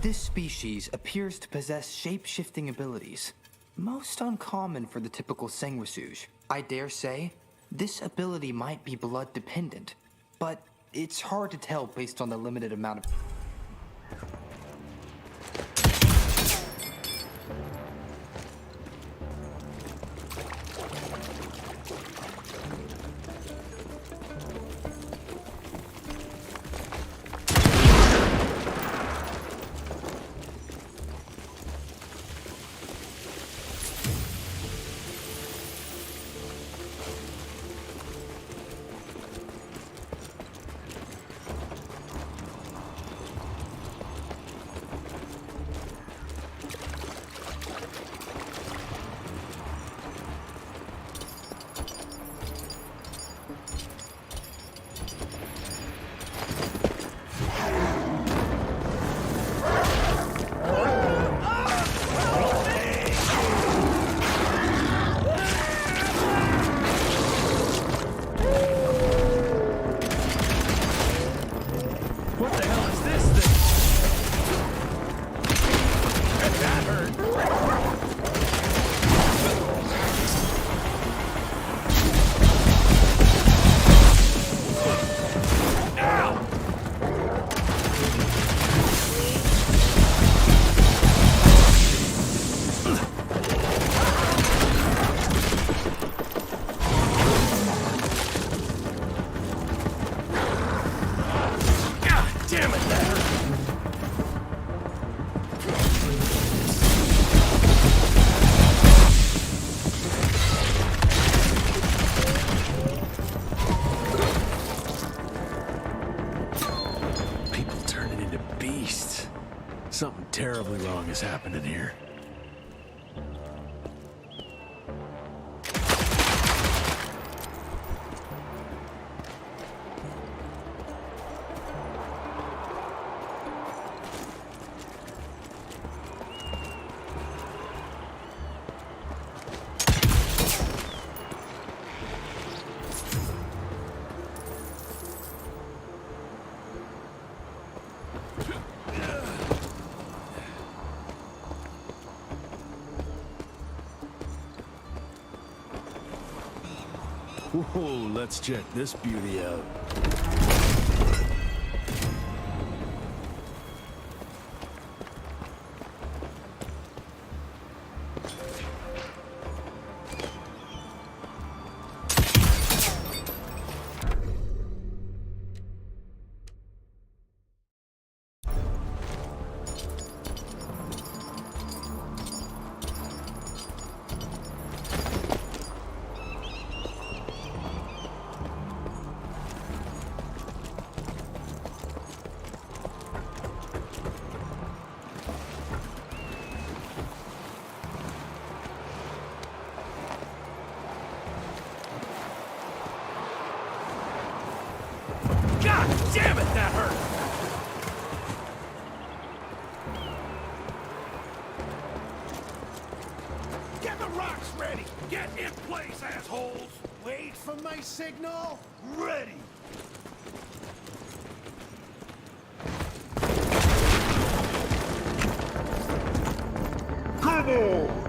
A: This species appears to possess shape-shifting abilities, most uncommon for the typical sanguisuge. I dare say, this ability might be blood-dependent, but it's hard to tell based on the limited amount of...
D: Something terribly wrong is happening here. Whoa, let's check this beauty out.
E: God damn it, that hurt! Get the rocks ready! Get in place, assholes!
H: Wait for my signal. Ready.
K: Come on!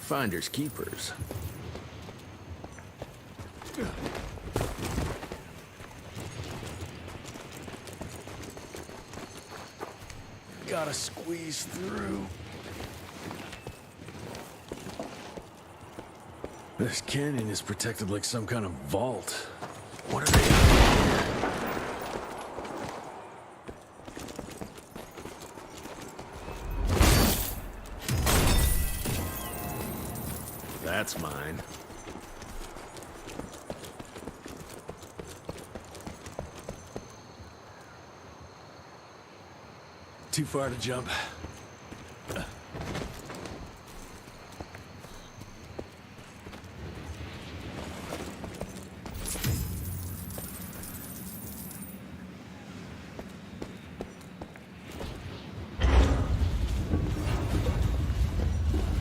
D: Finders keepers. Gotta squeeze through. This canyon is protected like some kind of vault. What are they doing? That's mine. Too far to jump.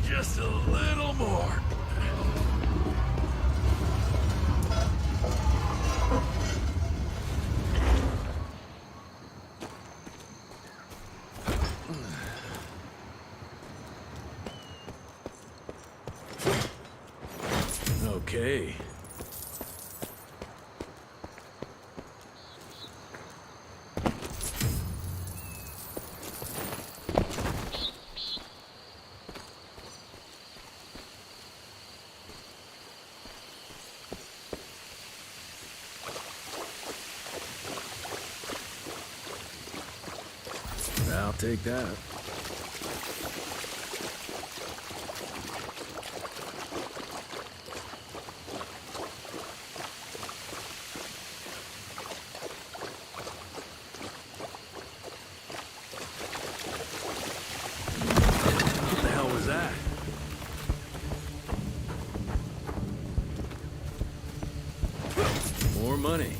D: Just a little more. Okay. I'll take that. What the hell was that? More money.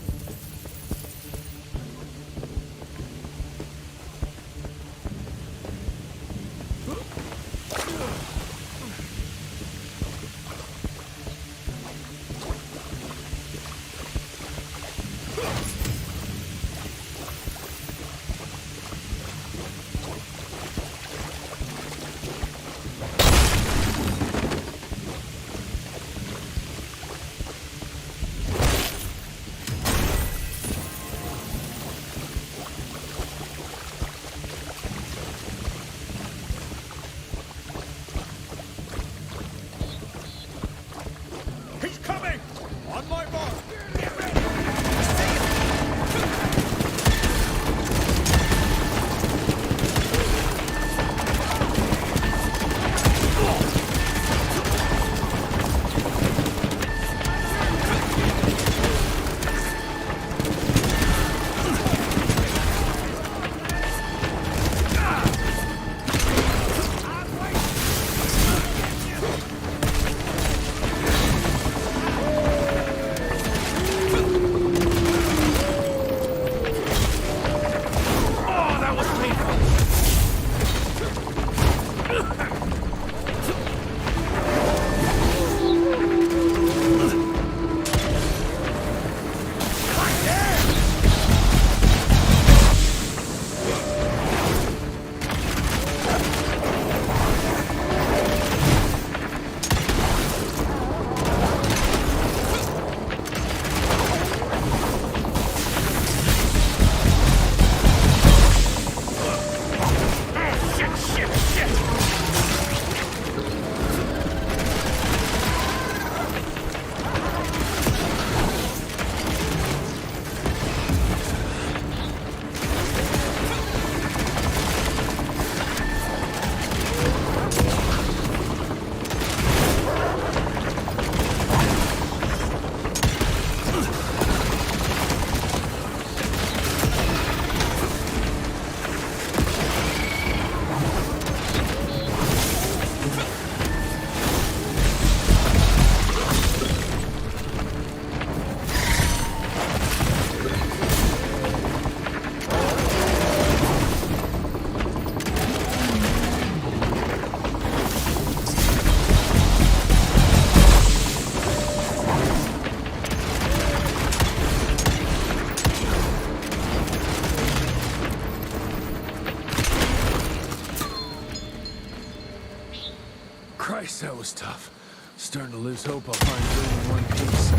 D: Christ, that was tough. Starting to lose hope I'll find Bloom in one piece.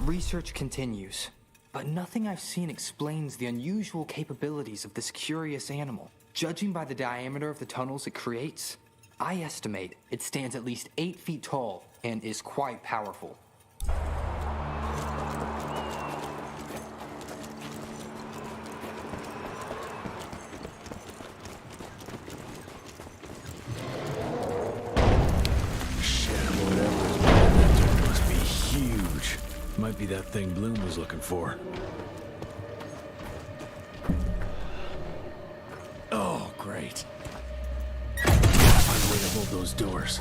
A: Research continues, but nothing I've seen explains the unusual capabilities of this curious animal. Judging by the diameter of the tunnels it creates, I estimate it stands at least 8 feet tall and is quite powerful.
D: Might be that thing Bloom was looking for. Oh, great. Find a way to hold those doors.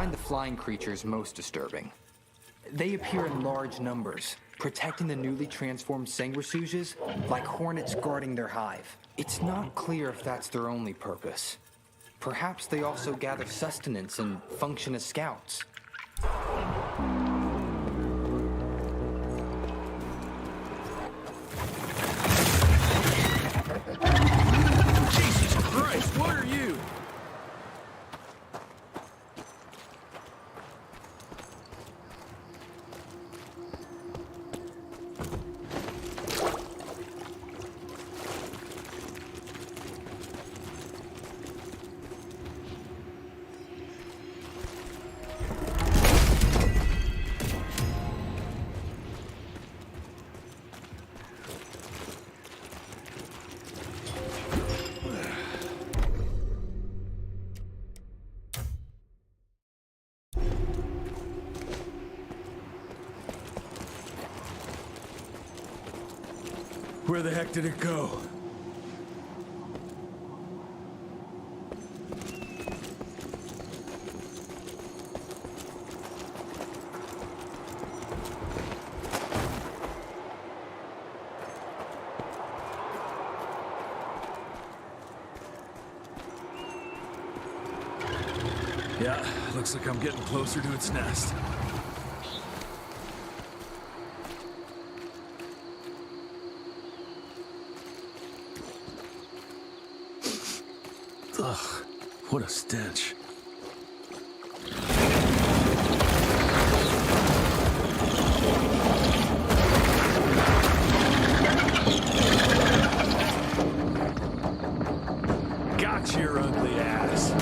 A: find the flying creatures most disturbing. They appear in large numbers, protecting the newly transformed sanguisuges like hornets guarding their hive. It's not clear if that's their only purpose. Perhaps they also gather sustenance and function as scouts.
C: Jesus Christ, what are you? Where the heck did it go? Yeah, looks like I'm getting closer to its nest.
D: Ugh, what a stench.
C: Got your ugly ass.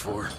D: for.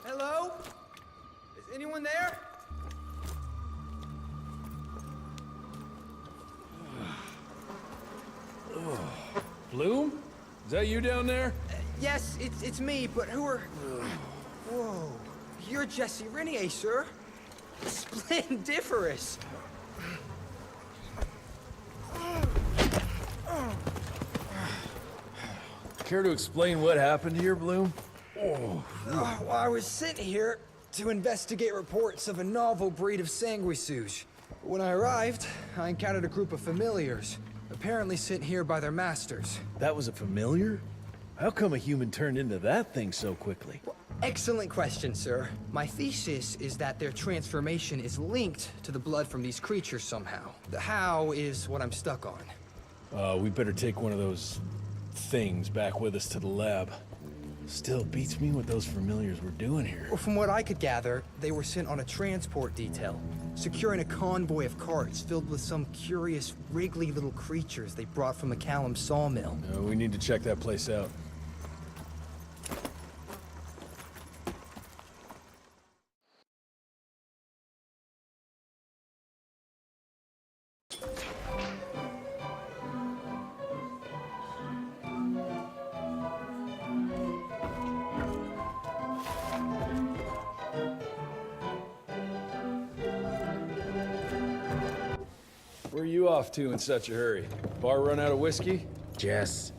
G: Hello? Is anyone there?
C: Bloom? Is that you down there?
G: Yes, it's me, but who are... Whoa. You're Jesse Renier, sir. Splendiferous.
C: Care to explain what happened here, Bloom?
G: Well, I was sent here to investigate reports of a novel breed of sanguisuge. When I arrived, I encountered a group of familiars, apparently sent here by their masters.
C: That was a familiar? How come a human turned into that thing so quickly?
G: Well, excellent question, sir. My thesis is that their transformation is linked to the blood from these creatures somehow. The how is what I'm stuck on.
C: We better take one of those things back with us to the lab. Still beats me what those familiars were doing here.
G: Well, from what I could gather, they were sent on a transport detail, securing a convoy of carts filled with some curious, wriggly little creatures they brought from the Callum sawmill.
C: We need to check that place out. Where are you off to in such a hurry? Bar run out of whiskey?
B: Jess,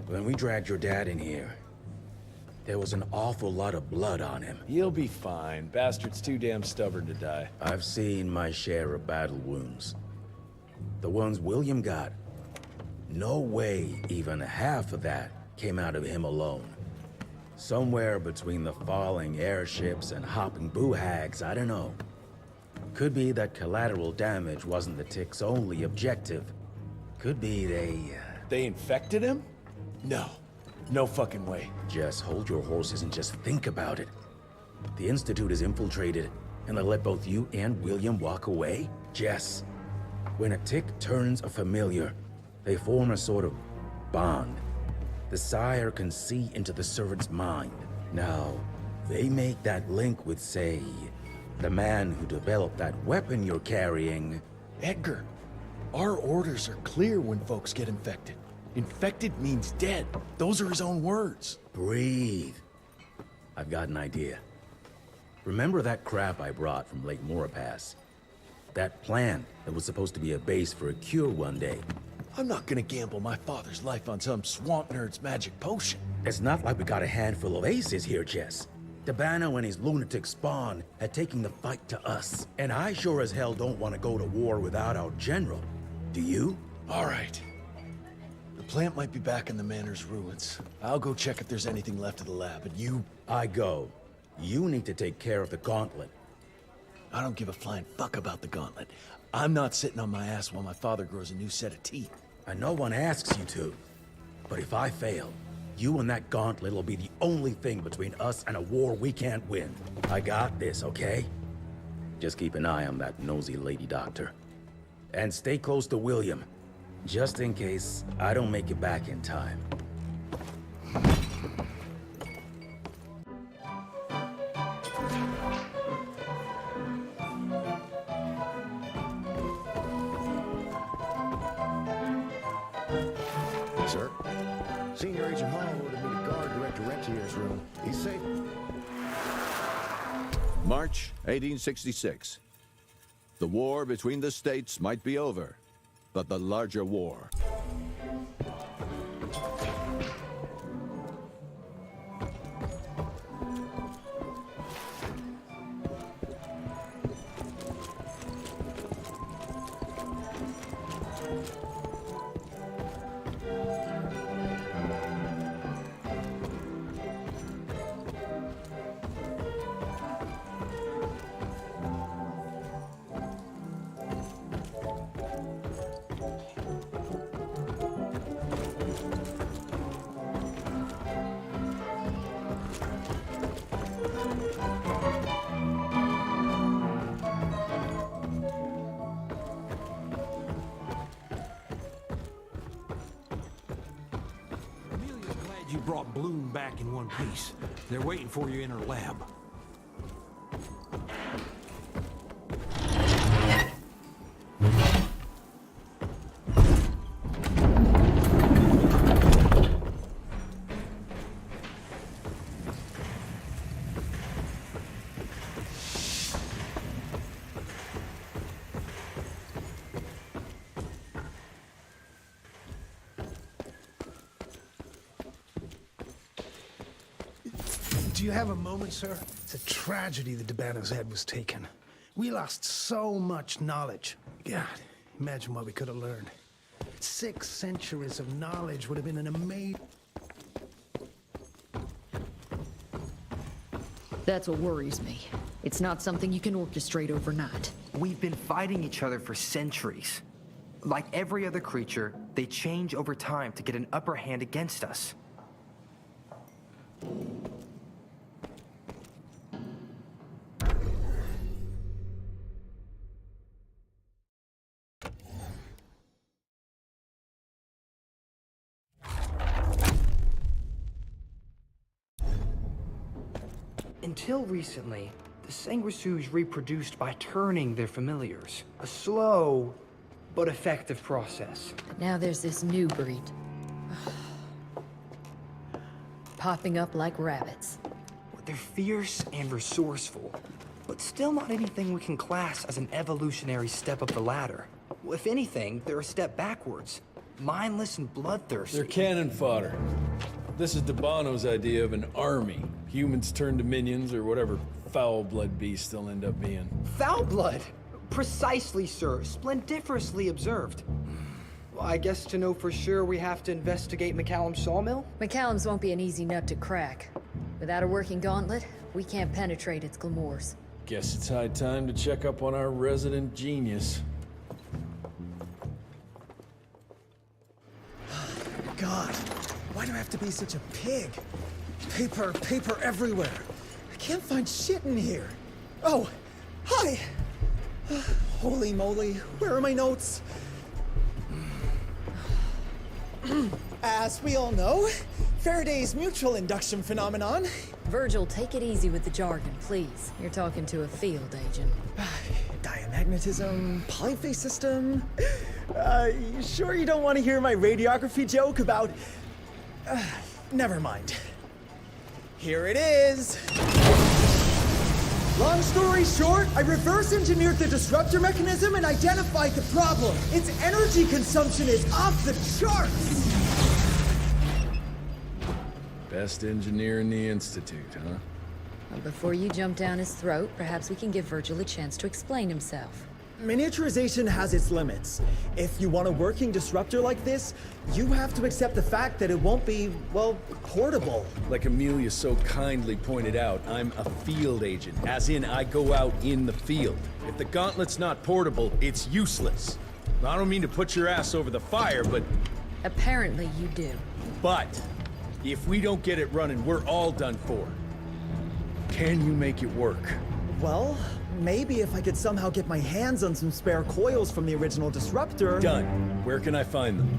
B: when we dragged your dad in here, there was an awful lot of blood on him.
C: He'll be fine. Bastard's too damn stubborn to die.
B: I've seen my share of battle wounds. The ones William got. No way even half of that came out of him alone. Somewhere between the falling airships and hopping boo-hags, I don't know. Could be that collateral damage wasn't the Tick's only objective. Could be
C: They infected him? No. No fucking way.
B: Just hold your horses and just think about it. The Institute is infiltrated, and they let both you and William walk away? Jess, when a Tick turns a familiar, they form a sort of bond. The sire can see into the servant's mind. Now, they make that link with, say, the man who developed that weapon you're carrying.
C: Edgar, our orders are clear when folks get infected. Infected means dead. Those are his own words.
B: Breathe. I've got an idea. Remember that crap I brought from Lake Morapass? That plant that was supposed to be a base for a cure one day.
C: I'm not gonna gamble my father's life on some swamp nerd's magic potion.
B: It's not like we got a handful of aces here, Jess. Dabano and his lunatic spawn had taken the fight to us. And I sure as hell don't want to go to war without our general. Do you?
C: All right. The plant might be back in the manor's ruins. I'll go check if there's anything left of the lab, and you...
B: I go. You need to take care of the gauntlet.
C: I don't give a flying fuck about the gauntlet. I'm not sitting on my ass while my father grows a new set of teeth.
B: And no one asks you to. But if I fail, you and that gauntlet will be the only thing between us and a war we can't win. I got this, okay? Just keep an eye on that nosy lady doctor. And stay close to William, just in case I don't make it back in time.
P: Sir? Senior Agent Hall ordered me to guard Director Rentier's room. He's safe.
M: March 1866. The war between the states might be over, but the larger war.
E: you brought Bloom back in one piece. They're waiting for you in her lab.
H: Do you have a moment, sir? It's a tragedy that Dabano's head was taken. We lost so much knowledge. God, imagine what we could have learned. 6 centuries of knowledge would have been an amazing...
S: That's what worries me. It's not something you can orchestrate overnight.
A: We've been fighting each other for centuries. Like every other creature, they change over time to get an upper hand against us. Until recently, the sanguisuges reproduced by turning their familiars. A slow, but effective process.
S: Now there's this new breed. Popping up like rabbits.
A: They're fierce and resourceful, but still not anything we can class as an evolutionary step up the ladder. If anything, they're a step backwards. Mindless and bloodthirsty.
C: They're cannon fodder. This is Dabano's idea of an army. Humans turn to minions or whatever foul blood beasts they'll end up being.
A: Foul blood? Precisely, sir. Splendiferously observed. Well, I guess to know for sure we have to investigate McCallum's sawmill?
S: McCallum's won't be an easy nut to crack. Without a working gauntlet, we can't penetrate its glamours.
C: Guess it's high time to check up on our resident genius.
T: God, why do I have to be such a pig? Paper everywhere. I can't find shit in here. Oh, hi! Holy moly, where are my notes? As we all know, Faraday's mutual induction phenomenon.
S: Virgil, take it easy with the jargon, please. You're talking to a field agent.
T: Diamagnetism, polyphase system. You sure you don't want to hear my radiography joke about... never mind. Here it is. Long story short, I reverse engineered the disruptor mechanism and identified the problem. Its energy consumption is off the charts.
C: Best engineer in the Institute, huh?
S: Well, before you jump down his throat, perhaps we can give Virgil a chance to explain himself.
T: Miniaturization has its limits. If you want a working disruptor like this, you have to accept the fact that it won't be, well, portable.
C: Like Amelia so kindly pointed out, I'm a field agent, as in I go out in the field. If the gauntlet's not portable, it's useless. I don't mean to put your ass over the fire, but...
S: Apparently you do.
C: But, if we don't get it running, we're all done for. Can you make it work?
T: Well, maybe if I could somehow get my hands on some spare coils from the original disruptor...
C: Done. Where can I find them?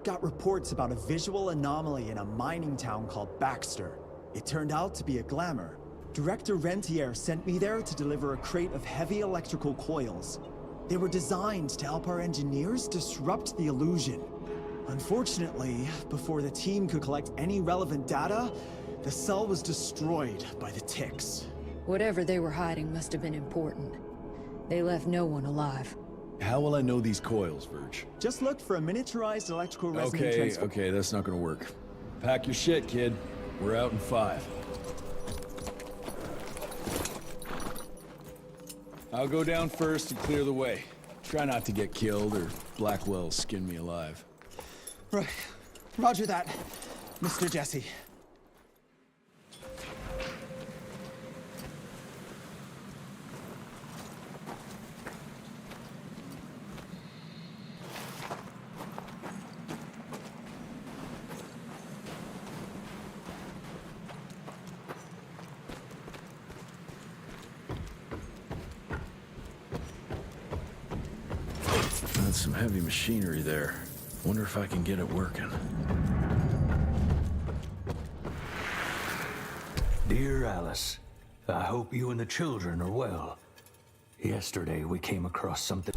T: Got reports about a visual anomaly in a mining town called Baxter. It turned out to be a glamour. Director Rentier sent me there to deliver a crate of heavy electrical coils. They were designed to help our engineers disrupt the illusion. Unfortunately, before the team could collect any relevant data, the cell was destroyed by the ticks.
S: Whatever they were hiding must have been important. They left no one alive.
C: How will I know these coils, Verge?
T: Just look for a miniaturized electrical resonant transformer.
C: Okay, that's not gonna work. Pack your shit, kid. We're out in 5. I'll go down first and clear the way. Try not to get killed or Blackwell skin me alive.
T: Right. Roger that, Mr. Jesse.
D: some heavy machinery there. Wonder if I can get it working.
I: Dear Alice, I hope you and the children are well. Yesterday we came across something.